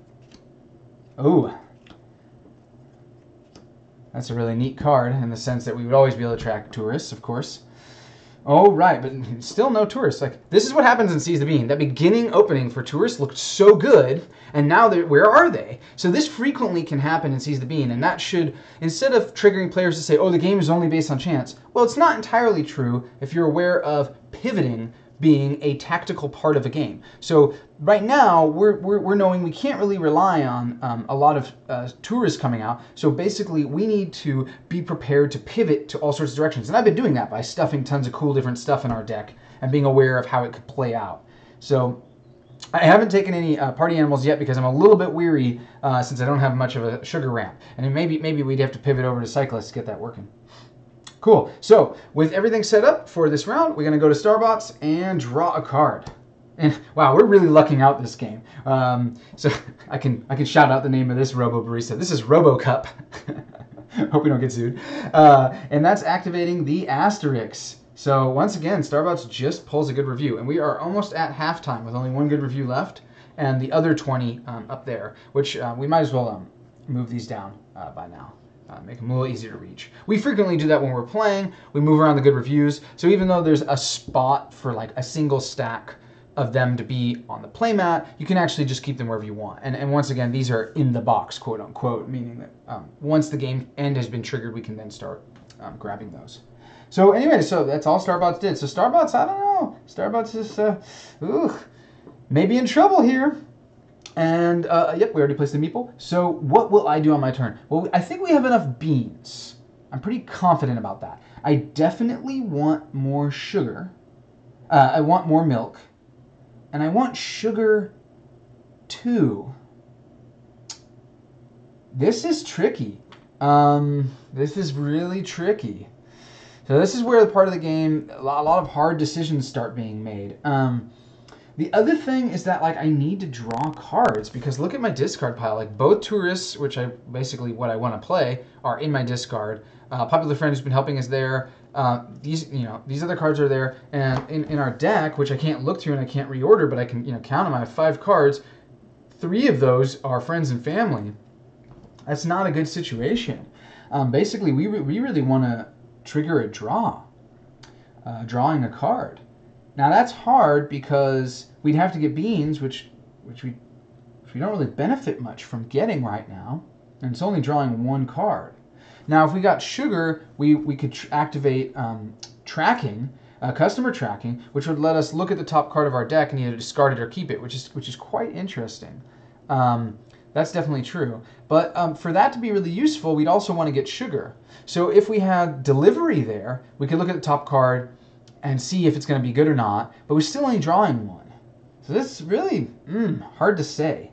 Oh, that's a really neat card in the sense that we would always be able to attract tourists, of course. Oh, right, but still no tourists. Like, this is what happens in Seize the Bean. That beginning opening for tourists looked so good, and now where are they? So this frequently can happen in Seize the Bean, and that should, instead of triggering players to say, oh, the game is only based on chance, well, it's not entirely true if you're aware of pivoting being a tactical part of a game. So right now, we're knowing we can't really rely on a lot of tourists coming out. So basically, we need to be prepared to pivot to all sorts of directions. And I've been doing that by stuffing tons of cool different stuff in our deck and being aware of how it could play out. So I haven't taken any party animals yet because I'm a little bit weary since I don't have much of a sugar ramp. And maybe we'd have to pivot over to Cyclist to get that working. Cool. So with everything set up for this round, we're going to go to Starbots and draw a card. And wow, we're really lucking out this game. So I can shout out the name of this Robo Barista. This is RoboCup. Hope we don't get sued. And that's activating the asterisks. So once again, Starbots just pulls a good review, and we are almost at halftime with only 1 good review left. and the other 20 up there, which we might as well move these down by now. Make them a little easier to reach. We frequently do that when we're playing. We move around the good reviews. So even though there's a spot for like a single stack of them to be on the playmat, you can actually just keep them wherever you want. And once again, these are in the box, quote unquote, meaning that once the game end has been triggered, we can then start grabbing those. So anyway, so that's all Starbots did. So Starbots, I don't know. Starbots is, maybe in trouble here. And, yep, we already placed the meeple. So what will I do on my turn? Well, I think we have enough beans. I'm pretty confident about that. I definitely want more sugar. I want more milk. And I want sugar, too. This is tricky. This is really tricky. So this is where the part of the game, a lot of hard decisions start being made. The other thing is that, like, I need to draw cards because look at my discard pile. Like, both tourists, which I basically what I want to play, are in my discard. Popular friend who's been helping is there. These other cards are there, and in our deck, which I can't look through and I can't reorder, but I can count them. I have 5 cards. 3 of those are friends and family. That's not a good situation. Basically, we really want to trigger a draw, drawing a card. Now that's hard because we'd have to get beans, which we don't really benefit much from getting right now, and it's only drawing 1 card. Now if we got sugar, we could activate tracking, customer tracking, which would let us look at the top card of our deck and either discard it or keep it, which is quite interesting. That's definitely true. But for that to be really useful, we'd also want to get sugar. So if we had delivery there, we could look at the top card and see if it's going to be good or not, but we're still only drawing 1. So this is really hard to say.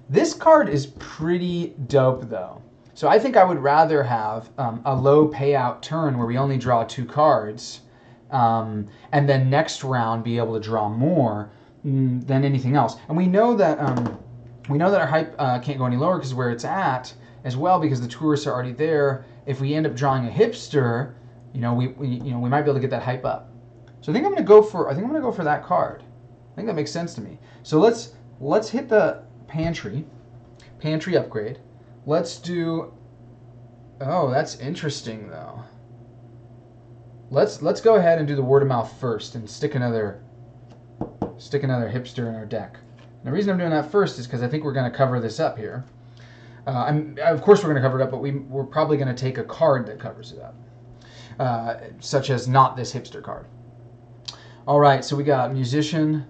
This card is pretty dope though. So I think I would rather have a low payout turn where we only draw 2 cards, and then next round be able to draw more than anything else. And we know that our hype can't go any lower because where it's at as well, because the tourists are already there. If we end up drawing a hipster, we might be able to get that hype up. So I think I'm going to go for that card. I think that makes sense to me. So let's hit the pantry upgrade. Let's do. Oh, that's interesting though. Let's go ahead and do the word of mouth first and stick another hipster in our deck. And the reason I'm doing that first is because I think we're going to cover this up here. Of course we're going to cover it up, but we're probably going to take a card that covers it up. Such as not this hipster card. All right, so we got musician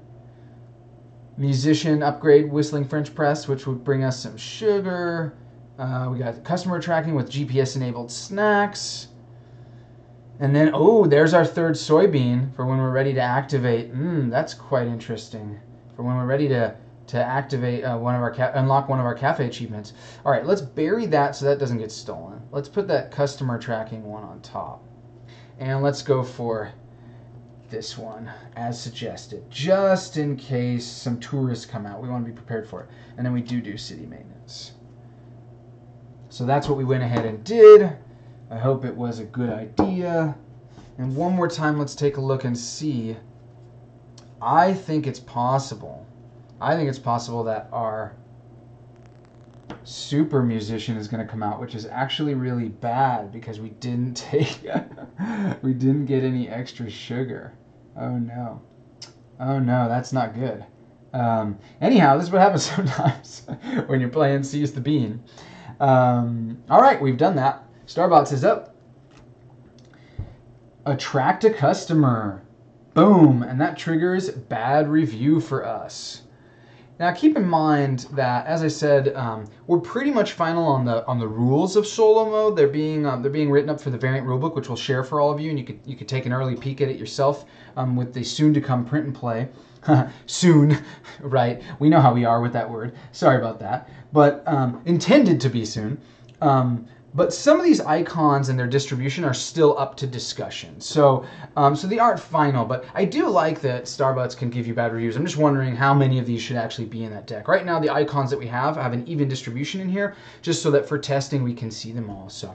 upgrade, whistling French press, which would bring us some sugar. We got customer tracking with GPS enabled snacks. And then, there's our 3rd soybean for when we're ready to activate. That's quite interesting. For when we're ready to activate unlock one of our cafe achievements. All right, let's bury that so that doesn't get stolen. Let's put that customer tracking one on top. And let's go for this one as suggested, just in case some tourists come out. We want to be prepared for it. And then we do city maintenance. So that's what we went ahead and did. I hope it was a good idea. And one more time, let's take a look and see. I think it's possible. That our super musician is going to come out, which is actually really bad because we didn't get any extra sugar. Oh no, that's not good. Anyhow, this is what happens sometimes when you're playing Seize the Bean. All right, we've done that. Starbots is up. Attract a customer. Boom, and that triggers bad review for us. Now keep in mind that, as I said, we're pretty much final on the rules of solo mode. They're being written up for the variant rulebook, which we'll share for all of you, and you could take an early peek at it yourself with the soon-to-come print and play. Soon, right? We know how we are with that word. Sorry about that, but intended to be soon. But some of these icons and their distribution are still up to discussion. So they aren't final, but I do like that Starbucks can give you bad reviews. I'm just wondering how many of these should actually be in that deck. Right now, the icons that we have an even distribution in here, just so that for testing, we can see them all. So,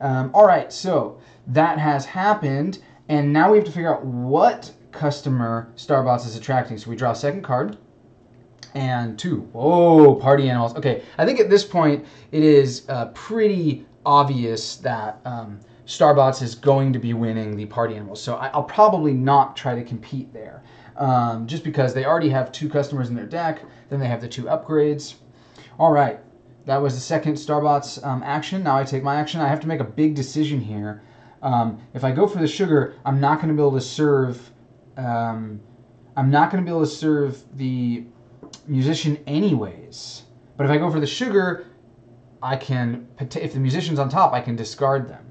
all right, so that has happened. And now we have to figure out what customer Starbots is attracting. So we draw a second card. And 2. Oh, party animals. Okay, I think at this point it is pretty obvious that Starbots is going to be winning the party animals. So I'll probably not try to compete there. Just because they already have 2 customers in their deck. Then they have the 2 upgrades. All right, that was the second Starbots action. Now I take my action. I have to make a big decision here. If I go for the sugar, I'm not going to be able to serve. I'm not going to be able to serve the musician anyways. But if I go for the sugar, I can. If the musician's on top, I can discard them.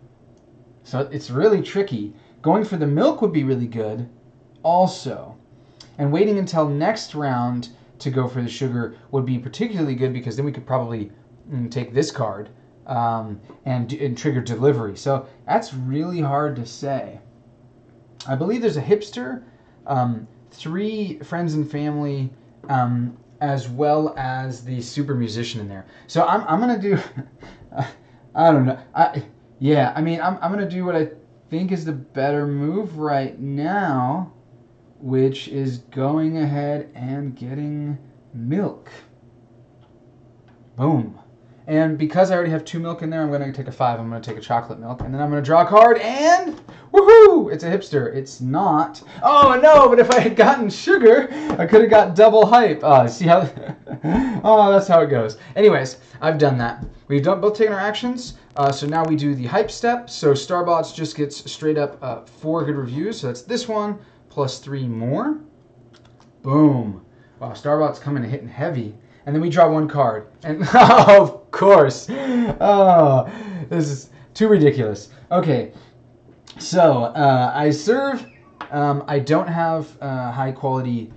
So it's really tricky. Going for the milk would be really good, also, and waiting until next round to go for the sugar would be particularly good because then we could probably take this card and trigger delivery. So that's really hard to say. I believe there's a hipster, 3 friends and family, as well as the super musician in there. So I'm gonna do. I don't know. I'm gonna do what I think is the better move right now, which is going ahead and getting milk. Boom. And because I already have 2 milk in there, I'm going to take a 5. I'm going to take a chocolate milk. And then I'm going to draw a card and... woohoo! It's a hipster. It's not. Oh, no, but if I had gotten sugar, I could have got double hype. See how... oh, that's how it goes. Anyways, I've done that. We've both taken our actions. So now we do the hype step. So Starbots just gets straight up 4 good reviews. So that's this one plus 3 more. Boom. Wow, Starbots coming and hitting heavy. And then we draw 1 card. And oh, of course. Oh, this is too ridiculous. Okay, so I serve. I don't have high quality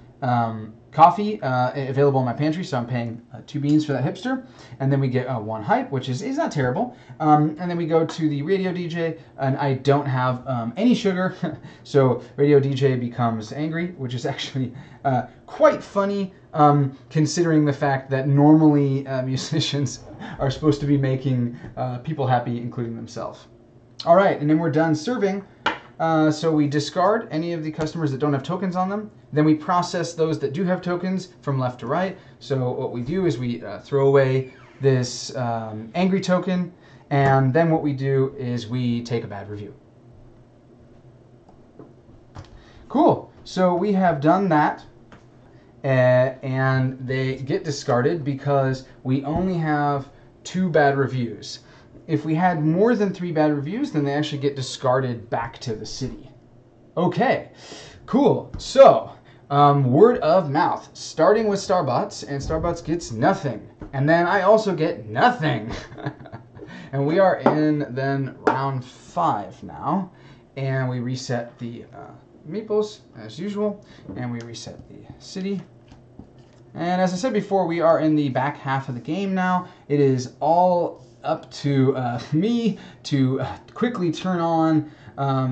coffee available in my pantry, so I'm paying 2 beans for that hipster. And then we get 1 hype, which is not terrible. And then we go to the radio DJ, and I don't have any sugar. So radio DJ becomes angry, which is actually quite funny. Considering the fact that normally musicians are supposed to be making people happy, including themselves. All right, and then we're done serving. So we discard any of the customers that don't have tokens on them. Then we process those that do have tokens from left to right. So what we do is we throw away this angry token, and then what we do is we take a bad review. Cool. So we have done that. And they get discarded because we only have 2 bad reviews. If we had more than 3 bad reviews, then they actually get discarded back to the city. Okay, cool. So, word of mouth, starting with Starbots, and Starbots gets nothing. And then I also get nothing. And we are in then round 5 now. And we reset the meeples as usual, and we reset the city. And as I said before, we are in the back half of the game now. It is all up to me to quickly turn on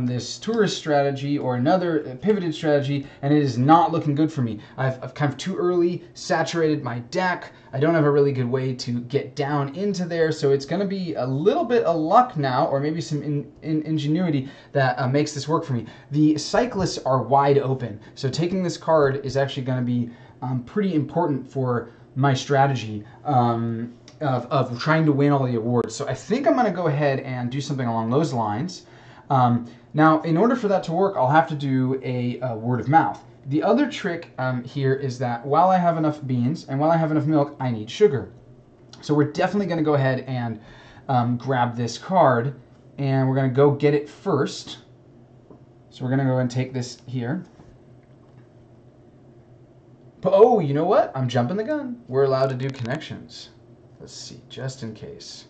this tourist strategy or another pivoted strategy, and it is not looking good for me. I've kind of too early saturated my deck. I don't have a really good way to get down into there, so it's going to be a little bit of luck now, or maybe some ingenuity that makes this work for me. The cyclists are wide open, so taking this card is actually going to be pretty important for my strategy of trying to win all the awards. So I think I'm going to go ahead and do something along those lines. Now, in order for that to work, I'll have to do a word of mouth. The other trick here is that while I have enough beans and while I have enough milk, I need sugar. So we're definitely going to go ahead and grab this card, and we're going to go get it first. So we're going to go and take this here. But, oh, you know what? I'm jumping the gun. We're allowed to do connections. Let's see, just in case.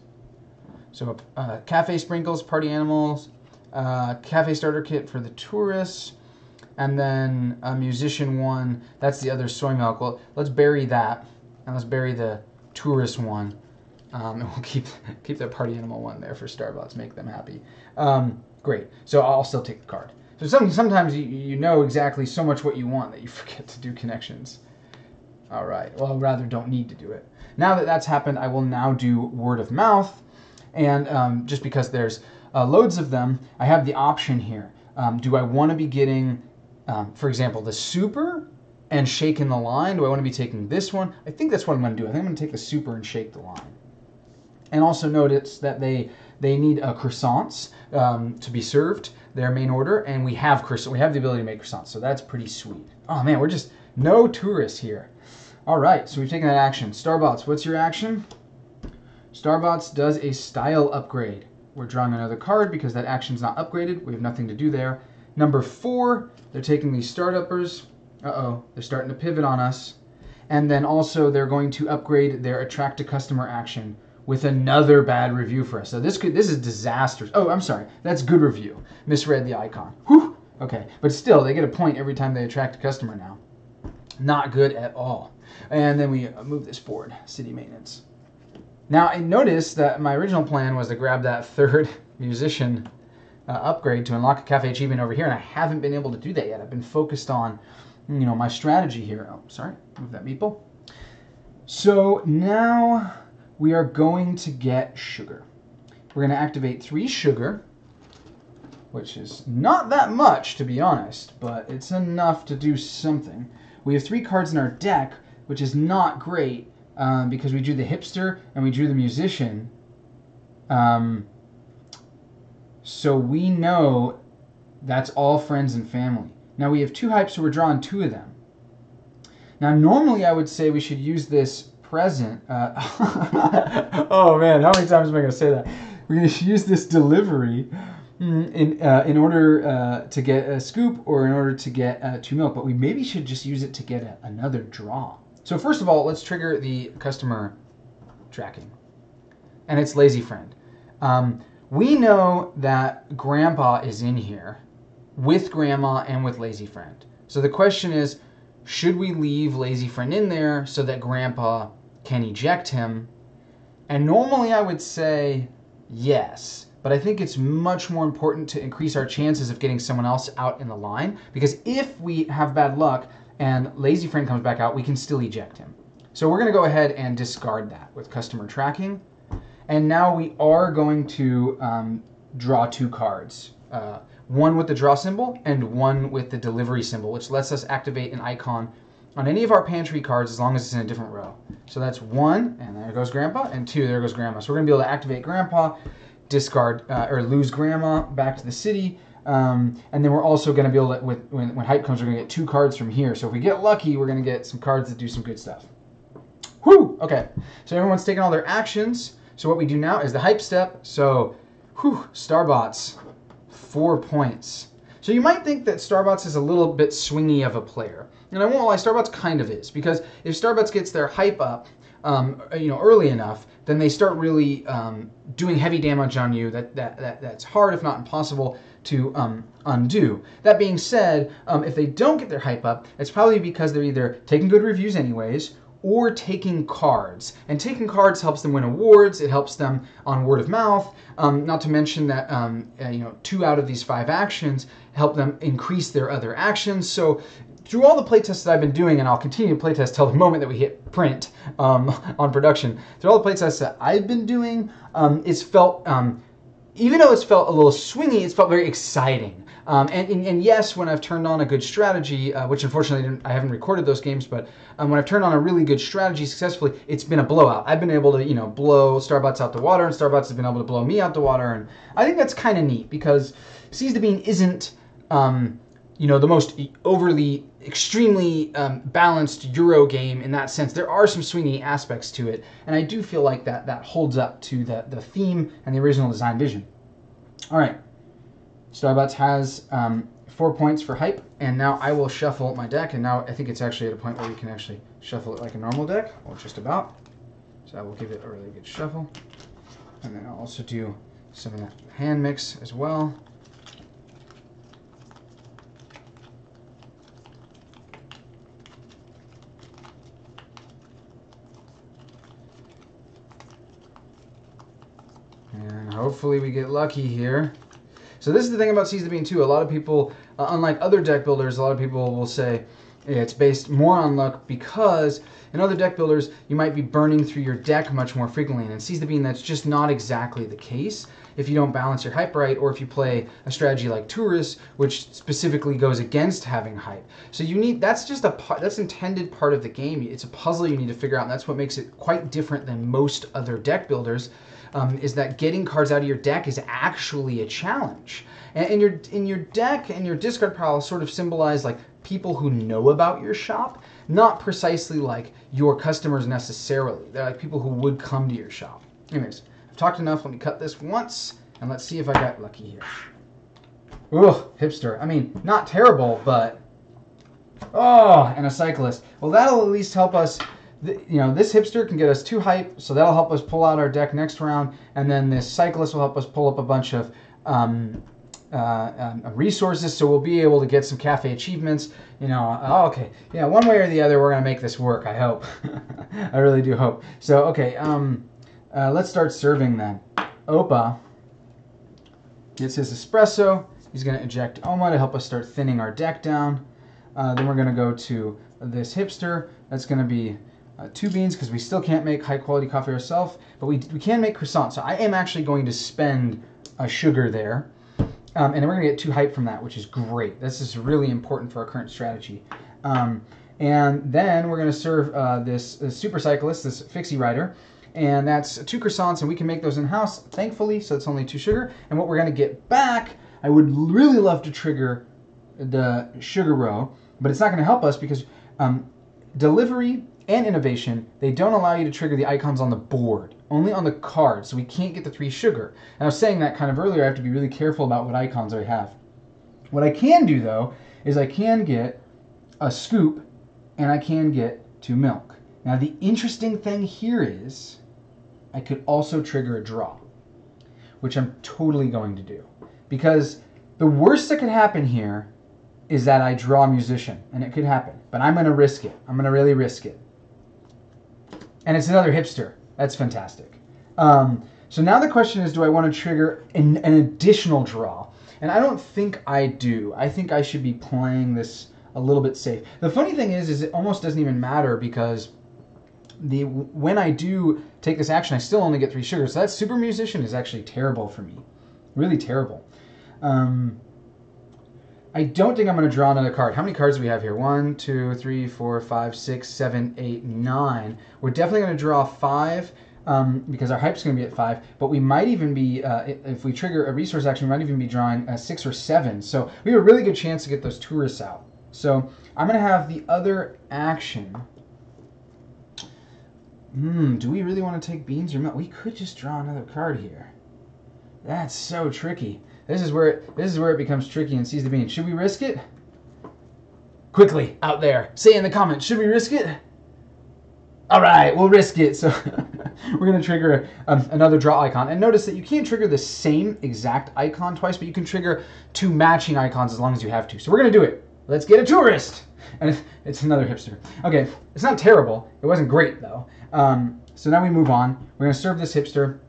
So cafe sprinkles, party animals, cafe starter kit for the tourists, and then a musician one. That's the other soy milk. Well, let's bury that, and let's bury the tourist one, and we'll keep that party animal one there for Starbots. Make them happy. Great. So I'll still take the card. So sometimes you know exactly so much what you want that you forget to do connections. All right. Well, rather don't need to do it. Now that that's happened, I will now do word of mouth. And just because there's loads of them, I have the option here. Do I want to be getting for example, the super and shaking the line. Do I want to be taking this one? I think that's what I'm going to do. I think I'm going to take the super and shake the line. And also notice that they need croissants to be served, their main order, and we have the ability to make croissants, so that's pretty sweet. Oh man, we're just no tourists here. All right, so we've taken that action. Starbots, what's your action? Starbots does a style upgrade. We're drawing another card because that action's not upgraded. We have nothing to do there. Number 4, they're taking these start-uppers. Uh-oh, they're starting to pivot on us. And then also they're going to upgrade their attract a customer action with another bad review for us. So this is disastrous. Oh, I'm sorry. That's good review. Misread the icon. Whew. Okay, but still, they get a point every time they attract a customer now. Not good at all. And then we move this forward. City maintenance. Now, I noticed that my original plan was to grab that third musician upgrade to unlock a cafe achievement over here, and I haven't been able to do that yet. I've been focused on, my strategy here. Oh, sorry. Move that meeple. So now we are going to get sugar. We're going to activate 3 sugar, which is not that much, to be honest, but it's enough to do something. We have 3 cards in our deck, which is not great because we drew the hipster and we drew the musician. So we know that's all friends and family. Now we have 2 hypes, so we're drawing 2 of them. Now normally I would say we should use this present. Oh man, how many times am I going to say that? We're going to use this delivery in order to get a scoop or in order to get 2 milk, but we maybe should just use it to get another draw. So first of all, let's trigger the customer tracking, and it's Lazy Friend. We know that Grandpa is in here with Grandma and with Lazy Friend. So the question is, should we leave Lazy Friend in there so that Grandpa can eject him? And normally I would say yes, but I think it's much more important to increase our chances of getting someone else out in the line, because if we have bad luck and Lazy Friend comes back out, we can still eject him. So we're going to go ahead and discard that with customer tracking. And now we are going to draw 2 cards. One with the draw symbol and one with the delivery symbol, which lets us activate an icon on any of our pantry cards as long as it's in a different row. So that's 1, and there goes Grandpa, and 2, there goes Grandma. So we're going to be able to activate Grandpa, discard or lose Grandma back to the city, and then we're also going to be able to, when hype comes, we're going to get 2 cards from here. So if we get lucky, we're going to get some cards that do some good stuff. Whew! Okay, so everyone's taking all their actions. So what we do now is the hype step. So, Starbots, 4 points. So you might think that Starbots is a little bit swingy of a player. And I won't lie, Starbots kind of is. Because if Starbots gets their hype up early enough, then they start really doing heavy damage on you that's hard, if not impossible, to undo. That being said, if they don't get their hype up, it's probably because they're either taking good reviews anyways, or taking cards. And taking cards helps them win awards. It helps them on word of mouth. Not to mention that 2 out of these 5 actions help them increase their other actions. So through all the playtests that I've been doing, and I'll continue to playtest till the moment that we hit print on production, through all the playtests that I've been doing, it's felt, even though it's felt a little swingy, it's felt very exciting. And yes, when I've turned on a good strategy, which unfortunately I haven't recorded those games, but when I've turned on a really good strategy successfully, it's been a blowout. I've been able to, blow Starbots out the water, and Starbots have been able to blow me out the water, and I think that's kind of neat, because Seize the Bean isn't, the most overly, extremely balanced Euro game in that sense. There are some swingy aspects to it, and I do feel like that holds up to the theme and the original design vision. All right. Starbots has 4 points for hype, and now I will shuffle my deck, and now I think it's actually at a point where we can actually shuffle it like a normal deck, or just about. So I will give it a really good shuffle. And then I'll also do some of that hand mix as well. And hopefully we get lucky here. So this is the thing about Seize the Bean too. A lot of people, unlike other deck builders, a lot of people will say it's based more on luck, because in other deck builders, you might be burning through your deck much more frequently. And in Seize the Bean, that's just not exactly the case. if you don't balance your hype right, or if you play a strategy like Tourist, which specifically goes against having hype. So you need, that's just that's intended part of the game. It's a puzzle you need to figure out, and that's what makes it quite different than most other deck builders, is that getting cards out of your deck is actually a challenge. And in your deck and your discard pile sort of symbolize like people who know about your shop, not precisely like your customers necessarily. They're like people who would come to your shop. Anyways, I've talked enough. Let me cut this once, and let's see if I got lucky here. Ugh, hipster. I mean, not terrible, but... Oh, and a cyclist. Well, that'll at least help us... You know, this hipster can get us 2 hype, so that'll help us pull out our deck next round, and then this cyclist will help us pull up a bunch of resources, so we'll be able to get some cafe achievements. You know, okay, yeah, one way or the other, we're gonna make this work. I hope. I really do hope. So, okay, let's start serving then. Opa gets his espresso. He's gonna eject Oma to help us start thinning our deck down. Then we're gonna go to this hipster. That's gonna be 2 beans, because we still can't make high quality coffee ourselves, but we can make croissants. So I am actually going to spend a sugar there. And then we're going to get 2 hype from that, which is great. This is really important for our current strategy. And then we're going to serve this super cyclist, this fixie rider, and that's 2 croissants, and we can make those in-house, thankfully, so it's only 2 sugar. And what we're going to get back, I would really love to trigger the sugar row, but it's not going to help us because delivery and innovation, they don't allow you to trigger the icons on the board, only on the card, so we can't get the 3 sugar. And I was saying that kind of earlier, I have to be really careful about what icons I have. What I can do, though, is I can get a scoop, and I can get 2 milk. Now, the interesting thing here is, I could also trigger a draw, which I'm totally going to do. Because the worst that could happen here is that I draw a musician, and it could happen. But I'm going to risk it. I'm going to really risk it. And it's another hipster. That's fantastic. So now the question is, do I want to trigger an additional draw? And I don't think I do. I think I should be playing this a little bit safe. The funny thing is it almost doesn't even matter, because when I do take this action, I still only get 3 sugars. So that super musician is actually terrible for me. Really terrible. I don't think I'm going to draw another card. How many cards do we have here? 1, 2, 3, 4, 5, 6, 7, 8, 9. We're definitely going to draw 5 because our hype's going to be at 5. But we might even be, if we trigger a resource action, we might even be drawing 6 or 7. So we have a really good chance to get those tourists out. So I'm going to have the other action. Do we really want to take beans or milk? We could just draw another card here. That's so tricky. This is where it becomes tricky and seize the bean. Should we risk it? Quickly, out there, say in the comments, should we risk it? All right, we'll risk it. So we're going to trigger another draw icon. And notice that you can't trigger the same exact icon twice, but you can trigger 2 matching icons as long as you have to. So we're going to do it. Let's get a tourist. And it's another hipster. Okay, it's not terrible. It wasn't great, though. So now we move on. We're going to serve this hipster.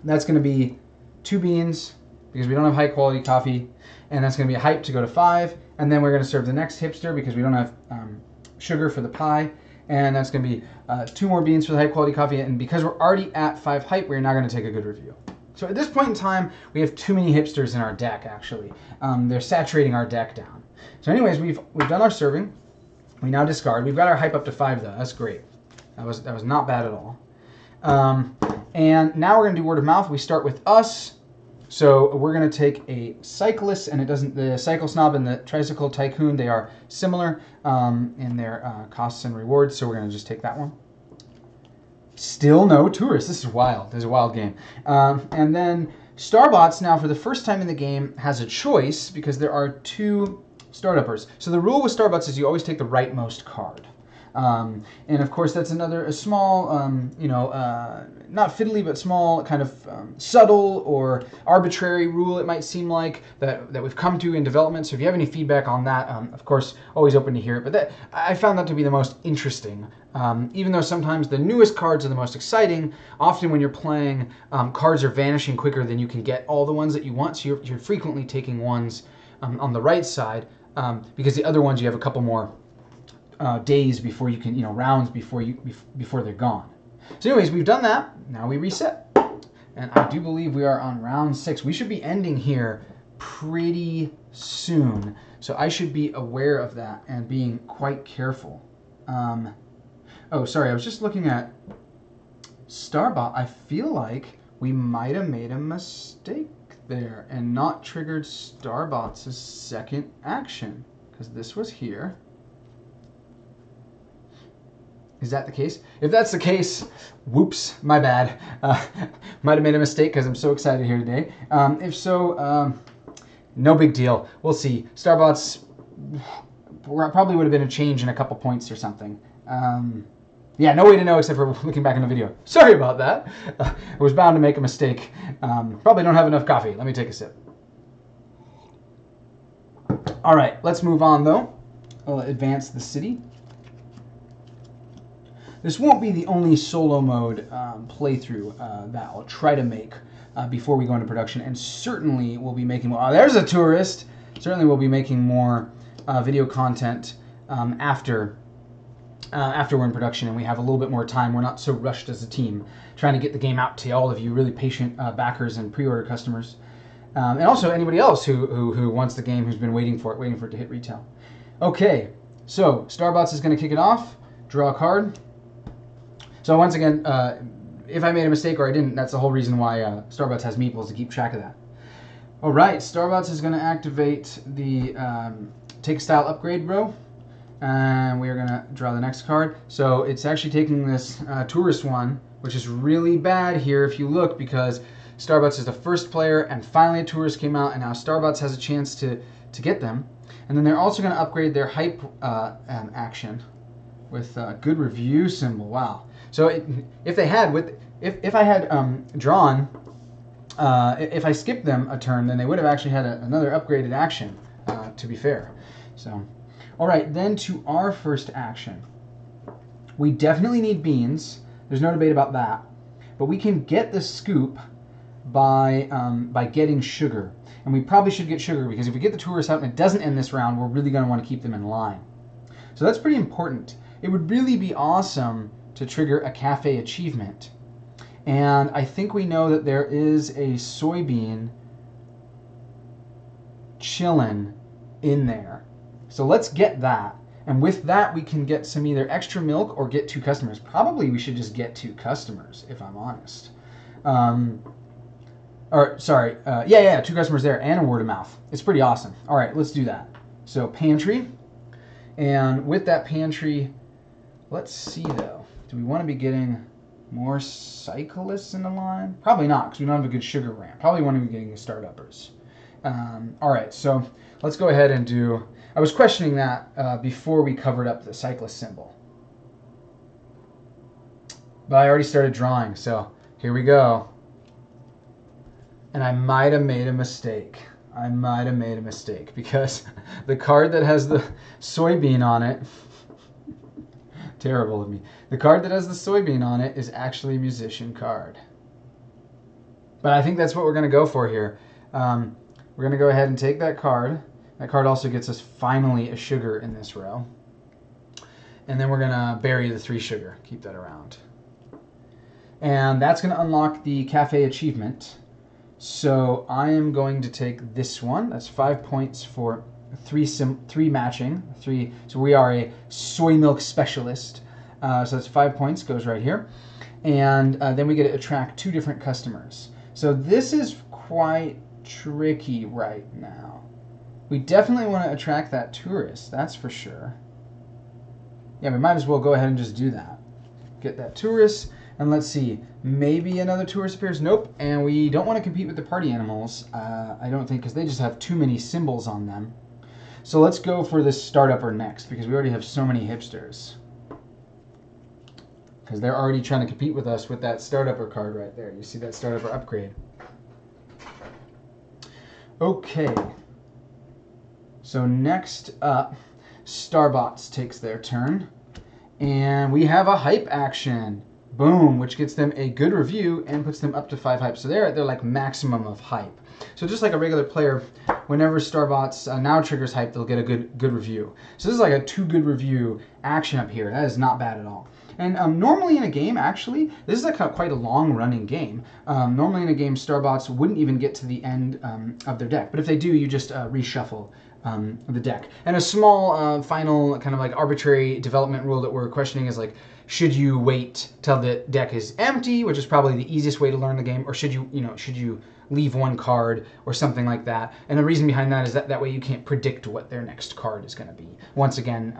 That's going to be 2 beans, because we don't have high quality coffee, and that's going to be a hype to go to 5, and then we're going to serve the next hipster because we don't have sugar for the pie, and that's going to be 2 more beans for the high quality coffee, and because we're already at 5 hype, we're not going to take a good review. So at this point in time, we have too many hipsters in our deck, actually. They're saturating our deck down. So anyways, we've done our serving. We now discard. We've got our hype up to 5, though. That's great. That was not bad at all. And now we're going to do word of mouth. We start with us. So we're going to take a cyclist, and the Cycle Snob and the Tricycle Tycoon, they are similar in their costs and rewards, so we're going to just take that one. Still no tourists. This is wild. This is a wild game. And then Starbots, now for the first time in the game, has a choice because there are 2 startuppers. So the rule with Starbots is you always take the rightmost card. And of course, that's a small, not fiddly, but small kind of subtle or arbitrary rule, it might seem like, that we've come to in development. So if you have any feedback on that, of course, always open to hear it. But I found that to be the most interesting. Even though sometimes the newest cards are the most exciting, often when you're playing, cards are vanishing quicker than you can get all the ones that you want. So you're frequently taking ones on the right side, because the other ones you have a couple more days before you can, rounds before they're gone. So anyways, we've done that. Now we reset. And I do believe we are on round 6. We should be ending here pretty soon. So I should be aware of that and being quite careful. Oh, sorry, I was just looking at Starbot. I feel like we might have made a mistake there and not triggered Starbot's second action, because this was here. Is that the case? If that's the case, whoops, my bad. Might have made a mistake because I'm so excited here today. If so, no big deal. We'll see. Starbot's probably would have been a change in a couple points or something. Yeah, no way to know except for looking back in the video. Sorry about that. I was bound to make a mistake. Probably don't have enough coffee. Let me take a sip. All right, let's move on though. I'll advance the city. This won't be the only solo mode playthrough that I'll try to make before we go into production, and certainly we'll be making more. Oh, there's a tourist! Certainly we'll be making more video content after we're in production and we have a little bit more time. We're not so rushed as a team, trying to get the game out to all of you really patient backers and pre-order customers, and also anybody else who wants the game, who's been waiting for it to hit retail. Okay, so Starbots is going to kick it off. Draw a card. So once again, if I made a mistake or I didn't, that's the whole reason why Starbots has meeples, to keep track of that. All right, Starbots is going to activate the Take Style Upgrade row, and we are going to draw the next card. So it's actually taking this tourist one, which is really bad here if you look, because Starbots is the first player, and finally a tourist came out, and now Starbots has a chance to get them. And then they're also going to upgrade their hype action with a good review symbol. Wow. So if I had drawn, if I skipped them a turn, then they would have actually had another upgraded action, to be fair. So, all right, then to our first action. We definitely need beans. There's no debate about that. But we can get the scoop by getting sugar. And we probably should get sugar, because if we get the tourists out and it doesn't end this round, we're really going to want to keep them in line. So that's pretty important. It would really be awesome to trigger a cafe achievement. And I think we know that there is a soybean chillin' in there. So let's get that. And with that, we can get some either extra milk or get 2 customers. Probably we should just get 2 customers, if I'm honest. Yeah, 2 customers there and a word of mouth. It's pretty awesome. All right, let's do that. So pantry. And with that pantry, let's see though. Do we want to be getting more cyclists in the line? Probably not, because we don't have a good sugar ramp. Probably want to be getting the start-uppers. All right, so let's go ahead and do... I was questioning that before we covered up the cyclist symbol. But I already started drawing, so here we go. And I might have made a mistake. Because the card that has the soybean on it... Terrible of me. The card that has the soybean on it is actually a musician card. But I think that's what we're going to go for here. We're going to go ahead and take that card. That card also gets us finally a sugar in this row. And then we're going to bury the 3 sugar. Keep that around. And that's going to unlock the cafe achievement. So I am going to take this one. That's 5 points for 3 matching. 3. So we are a soy milk specialist. So that's 5 points. Goes right here. And then we get to attract 2 different customers. So this is quite tricky right now. We definitely want to attract that tourist. That's for sure. Yeah, we might as well go ahead and just do that. Get that tourist. And let's see, maybe another tourist appears. Nope. And we don't want to compete with the party animals, I don't think, because they just have too many symbols on them. So let's go for this start-upper next, because we already have so many hipsters. Because they're already trying to compete with us with that start-upper card right there. You see that start-upper upgrade. Okay. So next up, Starbots takes their turn. And we have a hype action. Boom, which gets them a good review and puts them up to 5 hype. So they're at their like maximum of hype. So just like a regular player, whenever Starbots now triggers hype, they'll get a good review. So this is like a 2 good review action up here. That is not bad at all. And normally in a game, actually, this is quite a long-running game. Normally in a game, Starbots wouldn't even get to the end of their deck. But if they do, you just reshuffle the deck. And a small final kind of like arbitrary development rule that we're questioning is like, should you wait till the deck is empty, which is probably the easiest way to learn the game, or should you leave one card or something like that? And the reason behind that is that way you can't predict what their next card is going to be. Once again,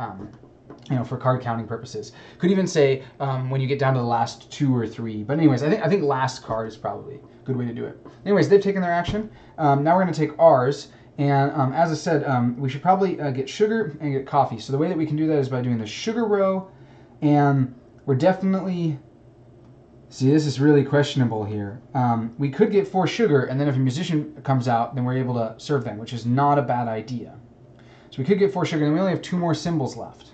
for card counting purposes. Could even say when you get down to the last 2 or 3. But anyways, I think last card is probably a good way to do it. Anyways, they've taken their action. Now we're going to take ours. And as I said, we should probably get sugar and get coffee. So the way that we can do that is by doing the sugar row. And we're definitely... See, this is really questionable here. We could get 4 sugar, and then if a musician comes out, then we're able to serve them, which is not a bad idea. So we could get 4 sugar, and we only have 2 more symbols left.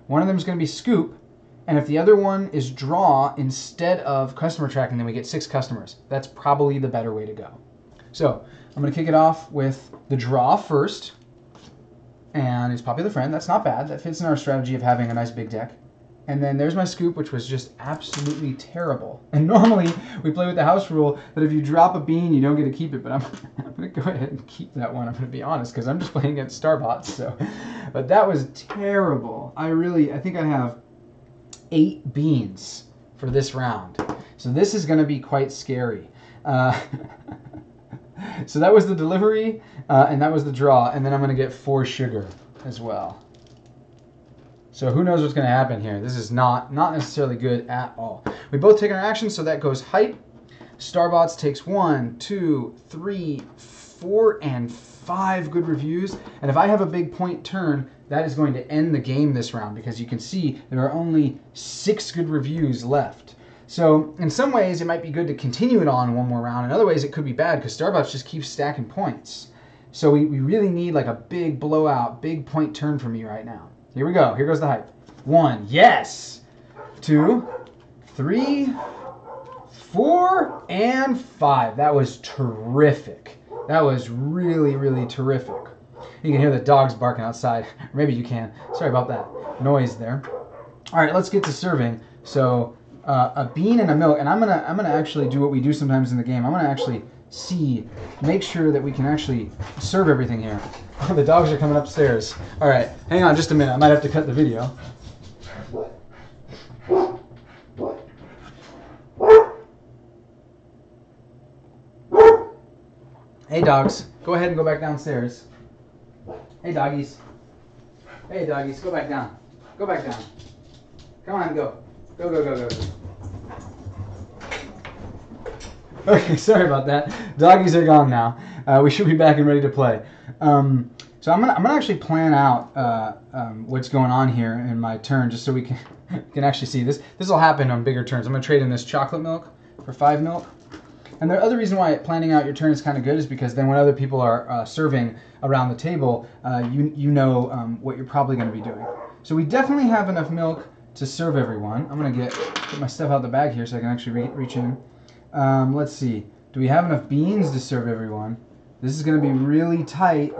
One of them is going to be scoop, and if the other one is draw instead of customer tracking, then we get 6 customers. That's probably the better way to go. So I'm going to kick it off with the draw first, and it's Popular Friend. That's not bad. That fits in our strategy of having a nice big deck. And then there's my scoop, which was just absolutely terrible. And normally we play with the house rule that if you drop a bean, you don't get to keep it. But I'm going to go ahead and keep that one. I'm going to be honest, because I'm just playing against Starbots. So, but that was terrible. I think I have 8 beans for this round. So this is going to be quite scary. So that was the delivery, and that was the draw. And then I'm going to get 4 sugar as well. So who knows what's going to happen here. This is not necessarily good at all. We both take our action, so that goes hype. Starbots takes 1, 2, 3, 4, and 5 good reviews. And if I have a big point turn, that is going to end the game this round, because you can see there are only 6 good reviews left. So in some ways, it might be good to continue it on one more round. In other ways, it could be bad, because Starbots just keeps stacking points. So we really need like a big blowout, big point turn for me right now. Here we go. Here goes the hype. 1, yes. 2, 3, 4, and 5. That was terrific. That was really, really terrific. You can hear the dogs barking outside. Or maybe you can. Sorry about that noise there. All right, let's get to serving. So a bean and a milk, and I'm gonna actually do what we do sometimes in the game. I'm gonna actually make sure that we can actually serve everything here. Oh, the dogs are coming upstairs. All right, hang on just a minute. I might have to cut the video. Hey, dogs. Go ahead and go back downstairs. Hey, doggies. Hey, doggies. Go back down. Go back down. Come on, go. Go, go, go, go, go. Okay, sorry about that. Doggies are gone now. We should be back and ready to play. So I'm gonna actually plan out what's going on here in my turn, just so we can actually see this. This will happen on bigger turns. I'm gonna trade in this chocolate milk for 5 milk. And the other reason why planning out your turn is kind of good is because then when other people are serving around the table, you know what you're probably going to be doing. So we definitely have enough milk to serve everyone. I'm going to get my stuff out the bag here so I can actually reach in. Let's see. Do we have enough beans to serve everyone? This is going to be really tight.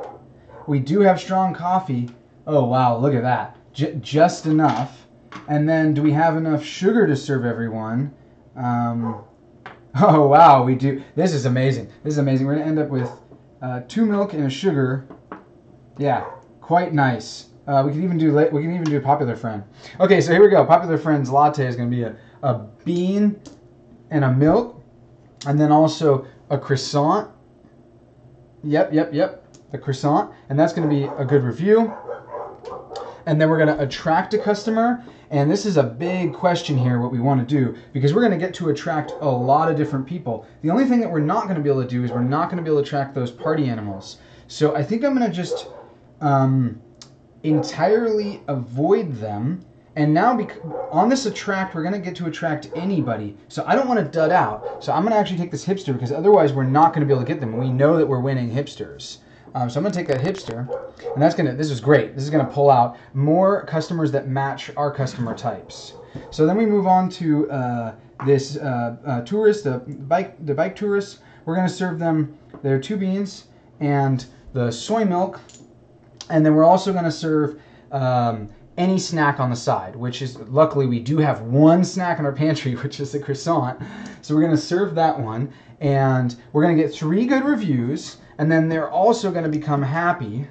We do have strong coffee. Oh, wow. Look at that. Just enough. And then do we have enough sugar to serve everyone? Oh, wow. We do. This is amazing. This is amazing. We're going to end up with 2 milk and a sugar. Yeah, quite nice. We can even do Popular Friend. Okay, so here we go. Popular Friend's latte is going to be a bean and a milk. And then also a croissant. Yep. The croissant. And that's going to be a good review. And then we're going to attract a customer. And this is a big question here, what we want to do, because we're going to get to attract a lot of different people. The only thing that we're not going to be able to do is we're not going to be able to attract those party animals. So I think I'm going to just entirely avoid them. And now on this attract, we're going to get to attract anybody. So I don't want to dud out. So I'm going to actually take this hipster, because otherwise we're not going to be able to get them. We know that we're winning hipsters. So I'm going to take that hipster, and this is great. This is going to pull out more customers that match our customer types. So then we move on to this tourist, the bike tourists. We're going to serve them their 2 beans and the soy milk, and then we're also going to serve any snack on the side, which is, luckily we do have one snack in our pantry, which is the croissant. So we're going to serve that one, and we're going to get 3 good reviews, and then they're also going to become happy.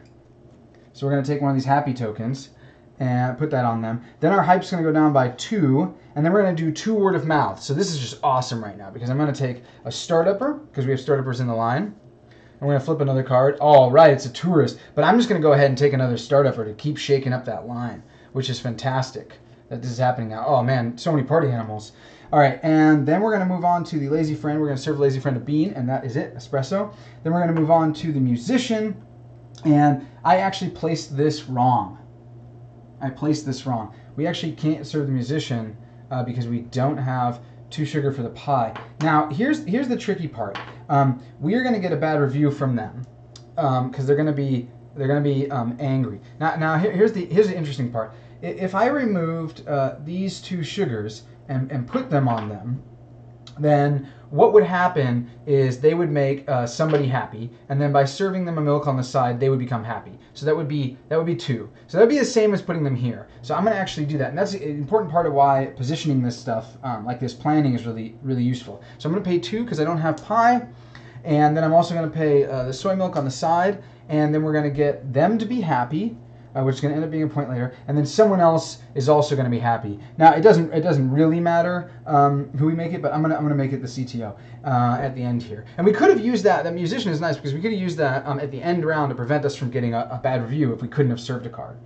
So we're going to take one of these happy tokens and put that on them. Then our hype's going to go down by 2, and then we're going to do 2 word of mouth. So this is just awesome right now, because I'm going to take a start-upper, because we have start-uppers in the line. And we're going to flip another card. All right, it's a tourist. But I'm just going to go ahead and take another start-upper to keep shaking up that line, which is fantastic that this is happening now. Oh, man, so many party animals. All right, and then we're going to move on to the lazy friend. We're going to serve lazy friend a bean, and that is it, espresso. Then we're going to move on to the musician, and I actually placed this wrong. We actually can't serve the musician because we don't have 2 sugar for the pie. Now, here's the tricky part. We are going to get a bad review from them because they're going to be angry. Now here's the interesting part. If I removed these 2 sugars and put them on them, then what would happen is they would make somebody happy, and then by serving them a milk on the side, they would become happy. So that would be 2. So that would be the same as putting them here. So I'm going to actually do that, and that's an important part of why positioning this stuff like this, planning, is really useful. So I'm going to pay 2 because I don't have pie, and then I'm also going to pay the soy milk on the side, and then we're going to get them to be happy, which is going to end up being a point later, and then someone else is also going to be happy. Now it doesn't really matter who we make it, but I'm gonna make it the CTO at the end here. And we could have used that. That musician is nice because we could have used that at the end round to prevent us from getting a bad review if we couldn't have served a card.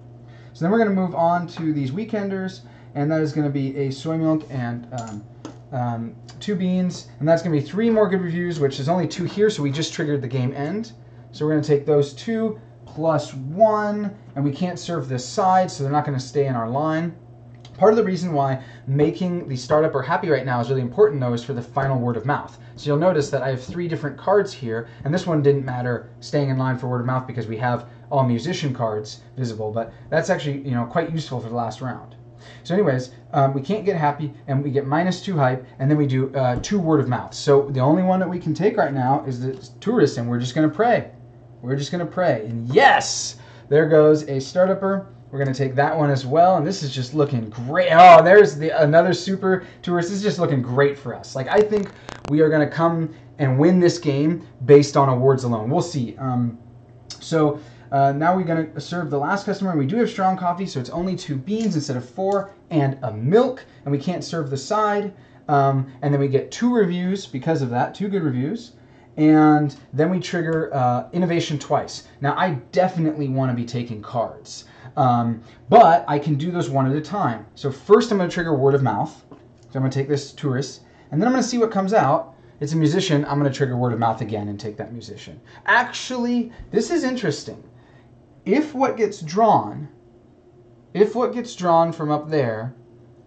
So then we're going to move on to these weekenders, and that is going to be a soy milk and 2 beans, and that's going to be 3 more good reviews, which is only 2 here, so we just triggered the game end. So we're going to take those 2 plus 1, and we can't serve this side, so they're not going to stay in our line. Part of the reason why making the startup happy right now is really important, though, is for the final word of mouth. So you'll notice that I have 3 different cards here, and this one didn't matter staying in line for word of mouth because we have all musician cards visible, but that's actually quite useful for the last round. So anyways, we can't get happy, and we get -2 hype, and then we do 2 word of mouth. So the only one that we can take right now is the tourist, and we're just going to pray. And yes, there goes a start-upper. We're going to take that one as well, and this is just looking great. Oh, there's another super tourist. This is just looking great for us. Like, I think we are going to come and win this game based on awards alone. We'll see. Now we're going to serve the last customer, and we do have strong coffee, so it's only 2 beans instead of 4, and a milk, and we can't serve the side. And then we get 2 reviews because of that, 2 good reviews. And then we trigger innovation twice. Now, I definitely want to be taking cards, but I can do those one at a time. So first I'm going to trigger word of mouth. So I'm going to take this tourist, and then I'm going to see what comes out. It's a musician. I'm going to trigger word of mouth again and take that musician. Actually, this is interesting. If what gets drawn from up there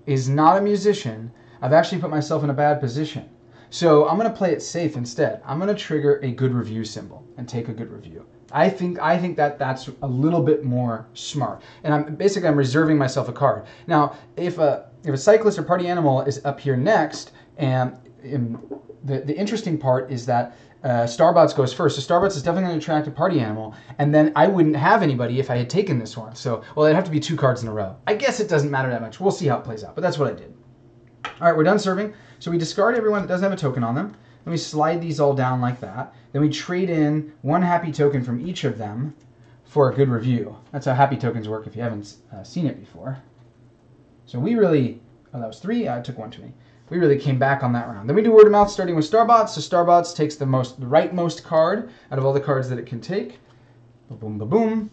is not a musician, I've actually put myself in a bad position. So I'm going to play it safe instead. I'm going to trigger a good review symbol and take a good review. I think that's a little bit more smart. And I'm reserving myself a card. Now, if a cyclist or party animal is up here next, and the interesting part is that Starbots goes first. So Starbots is definitely going to attract a party animal, and then I wouldn't have anybody if I had taken this one. So, well, it'd have to be 2 cards in a row. I guess it doesn't matter that much. We'll see how it plays out, but that's what I did. All right, we're done serving. So we discard everyone that doesn't have a token on them. Then we slide these all down like that. Then we trade in 1 happy token from each of them for a good review. That's how happy tokens work if you haven't seen it before. So we really, that was 3. I took 1 too many. We really came back on that round. Then we do word of mouth starting with Starbots. So Starbots takes the rightmost card out of all the cards that it can take. Ba-boom, ba-boom.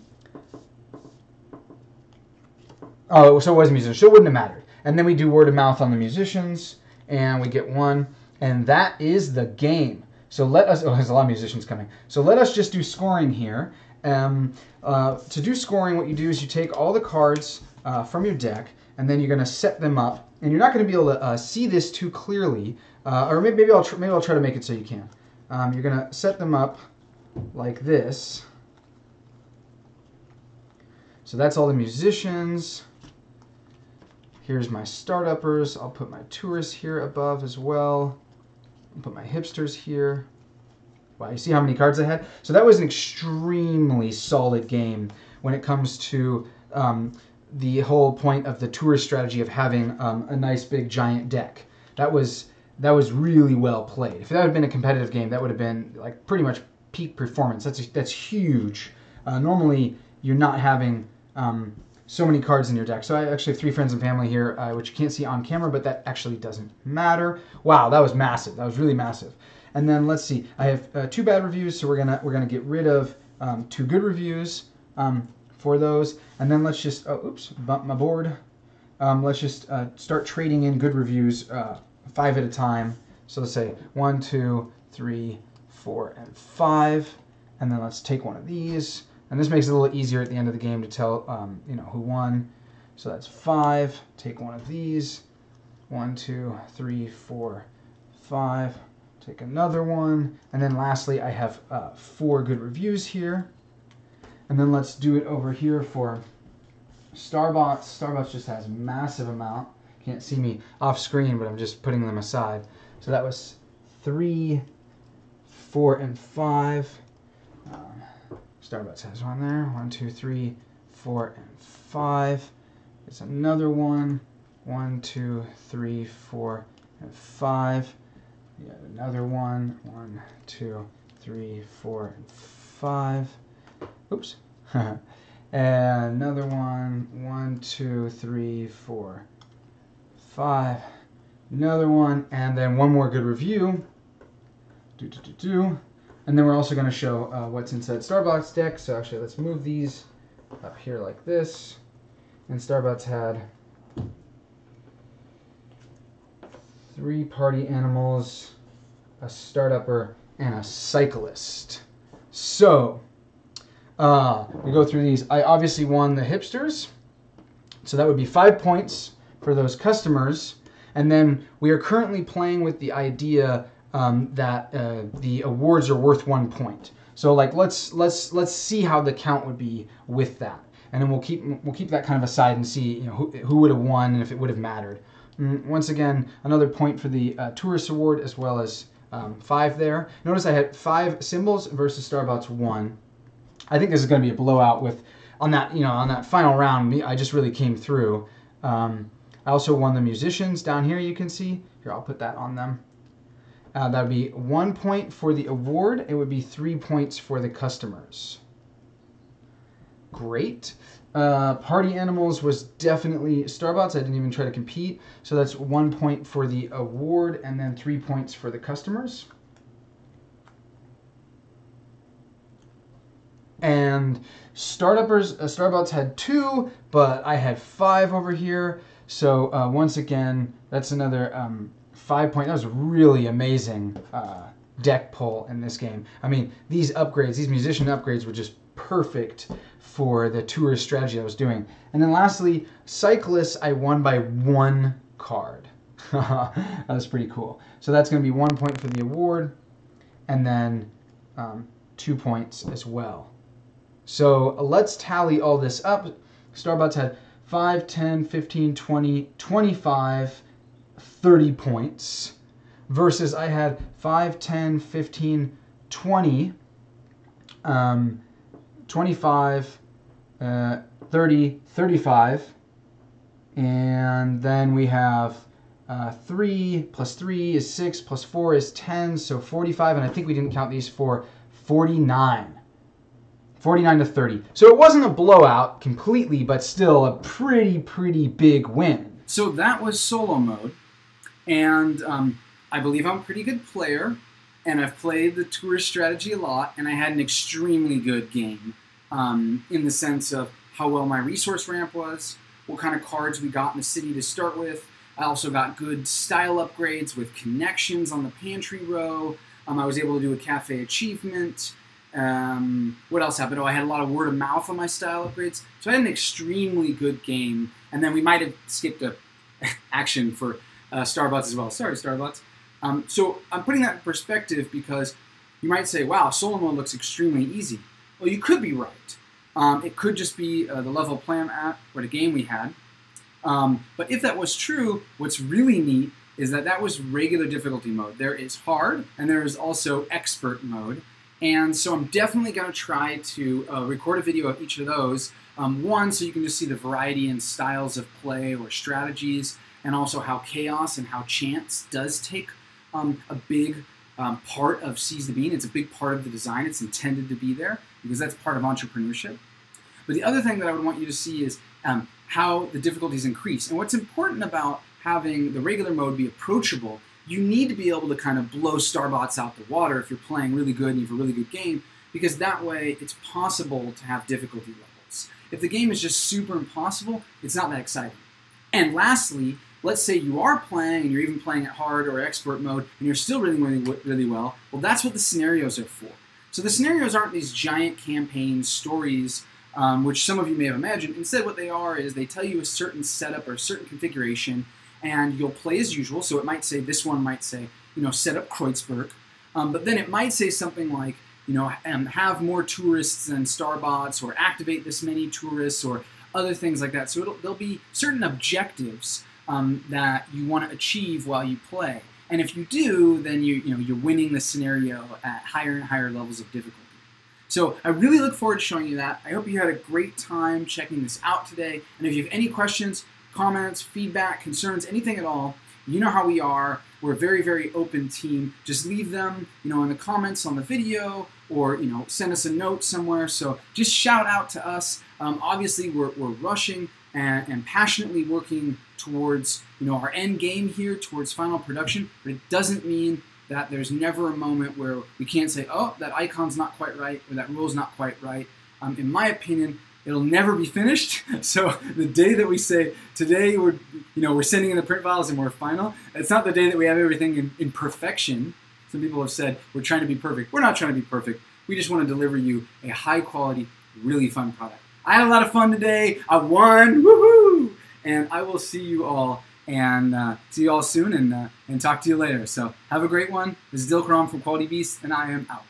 Oh, so it was a musician. So it wouldn't have mattered. And then we do word of mouth on the musicians, and we get 1, and that is the game. So let us, there's a lot of musicians coming. So let us just do scoring here. To do scoring, what you do is you take all the cards from your deck, and then you're going to set them up. And you're not going to be able to see this too clearly, or maybe I'll try to make it so you can. You're going to set them up like this. So that's all the musicians. Here's my start-uppers. I'll put my tourists here above as well. I'll put my hipsters here. Wow, you see how many cards I had? So that was an extremely solid game when it comes to the whole point of the tourist strategy of having a nice big giant deck. That was really well played. If that had been a competitive game, that would have been like pretty much peak performance. That's huge. Normally, you're not having so many cards in your deck. So I actually have 3 friends and family here, which you can't see on camera, but that actually doesn't matter. Wow, that was massive. That was really massive. And then let's see. I have 2 bad reviews, so we're gonna get rid of 2 good reviews for those. And then let's just oops, bumped my board. Let's just start trading in good reviews 5 at a time. So let's say 1, 2, 3, 4, and 5. And then let's take one of these. And this makes it a little easier at the end of the game to tell, who won. So that's 5. Take one of these. 1, 2, 3, 4, 5. Take another one. And then lastly, I have 4 good reviews here. And then let's do it over here for Starbots. Starbots just has a massive amount. Can't see me off screen, but I'm just putting them aside. So that was 3, 4, and 5. Starbucks has one there. 1, 2, 3, 4, and 5. There's another one. 1, 2, 3, 4, and 5. You got another one. 1, 2, 3, 4, and 5. Oops. And another one. 1, 2, 3, 4, 5. Another one. And then one more good review. And then we're also going to show what's inside Starbucks deck. So actually, let's move these up here like this. And Starbucks had 3 party animals, a start-upper, and a cyclist. So we go through these. I obviously won the hipsters. So that would be 5 points for those customers. And then we are currently playing with the idea that the awards are worth 1 point. So like let's see how the count would be with that, and then we'll keep that kind of aside and see who would have won and if it would have mattered. Once again, another point for the tourist award as well as 5 there. Notice I had 5 symbols versus Starbots 1. I think this is going to be a blowout with on that final round. I just really came through. I also won the musicians down here. You can see here. I'll put that on them. That would be 1 point for the award. It would be 3 points for the customers. Great. Party animals was definitely Starbots. I didn't even try to compete. So that's 1 point for the award and then 3 points for the customers. And Starbots had 2, but I had 5 over here. So once again, that's another 5 point. That was a really amazing deck pull in this game. I mean, these upgrades, these musician upgrades were just perfect for the tourist strategy I was doing. And then lastly, cyclists, I won by 1 card. That was pretty cool. So that's going to be 1 point for the award and then 2 points as well. So let's tally all this up. Starbots had 5, 10, 15, 20, 25, 30 points versus I had 5, 10, 15, 20, 25, 30, 35, and then we have 3 plus 3 is 6 plus 4 is 10, so 45, and I think we didn't count these for 49. 49 to 30. So it wasn't a blowout completely, but still a pretty big win. So that was solo mode, and I believe I'm a pretty good player, and I've played the tourist strategy a lot, and I had an extremely good game in the sense of how well my resource ramp was, what kind of cards we got in the city to start with. I also got good style upgrades with connections on the pantry row. I was able to do a cafe achievement. What else happened? Oh, I had a lot of word of mouth on my style upgrades. So I had an extremely good game. And then we might have skipped a action for Starbots as well. Sorry, Starbots. So I'm putting that in perspective because you might say, wow, solo mode looks extremely easy. Well, you could be right. It could just be the level plan at or the game we had. But if that was true, what's really neat is that that was regular difficulty mode. There is hard, and there is also expert mode. And so I'm definitely going to try to record a video of each of those. One, so you can just see the variety and styles of play or strategies, and also how chaos and how chance does take a big part of Seize the Bean. It's a big part of the design. It's intended to be there because that's part of entrepreneurship. But the other thing that I would want you to see is how the difficulties increase. And what's important about having the regular mode be approachable, you need to be able to kind of blow Starbots out the water if you're playing really good and you have a really good game, because that way it's possible to have difficulty levels. If the game is just super impossible, it's not that exciting. And lastly, let's say you are playing and you're even playing at hard or expert mode and you're still really well, well, that's what the scenarios are for. So the scenarios aren't these giant campaign stories which some of you may have imagined. Instead, what they are is they tell you a certain setup or a certain configuration, and you'll play as usual. So it might say, this one might say, set up Kreuzberg. But then it might say something like, have more tourists than Starbots, or activate this many tourists, or other things like that. So there'll be certain objectives that you want to achieve while you play. And if you do, then you're winning the scenario at higher and higher levels of difficulty. So I really look forward to showing you that. I hope you had a great time checking this out today. And if you have any questions, comments, feedback, concerns, anything at all, you know how we are. We're a very, very open team. Just leave them, in the comments on the video, or send us a note somewhere. So just shout out to us. Obviously, we're rushing and passionately working towards our end game here, towards final production. But it doesn't mean that there's never a moment where we can't say, oh, that icon's not quite right, or that rule's not quite right. In my opinion, it'll never be finished. So the day that we say, today we're sending in the print files and we're final, it's not the day that we have everything in perfection. Some people have said, we're trying to be perfect. We're not trying to be perfect. We just want to deliver you a high quality, really fun product. I had a lot of fun today. I won, woohoo! And I will see you all soon and talk to you later. So have a great one. This is Kreuzberg from Quality Beast, and I am out.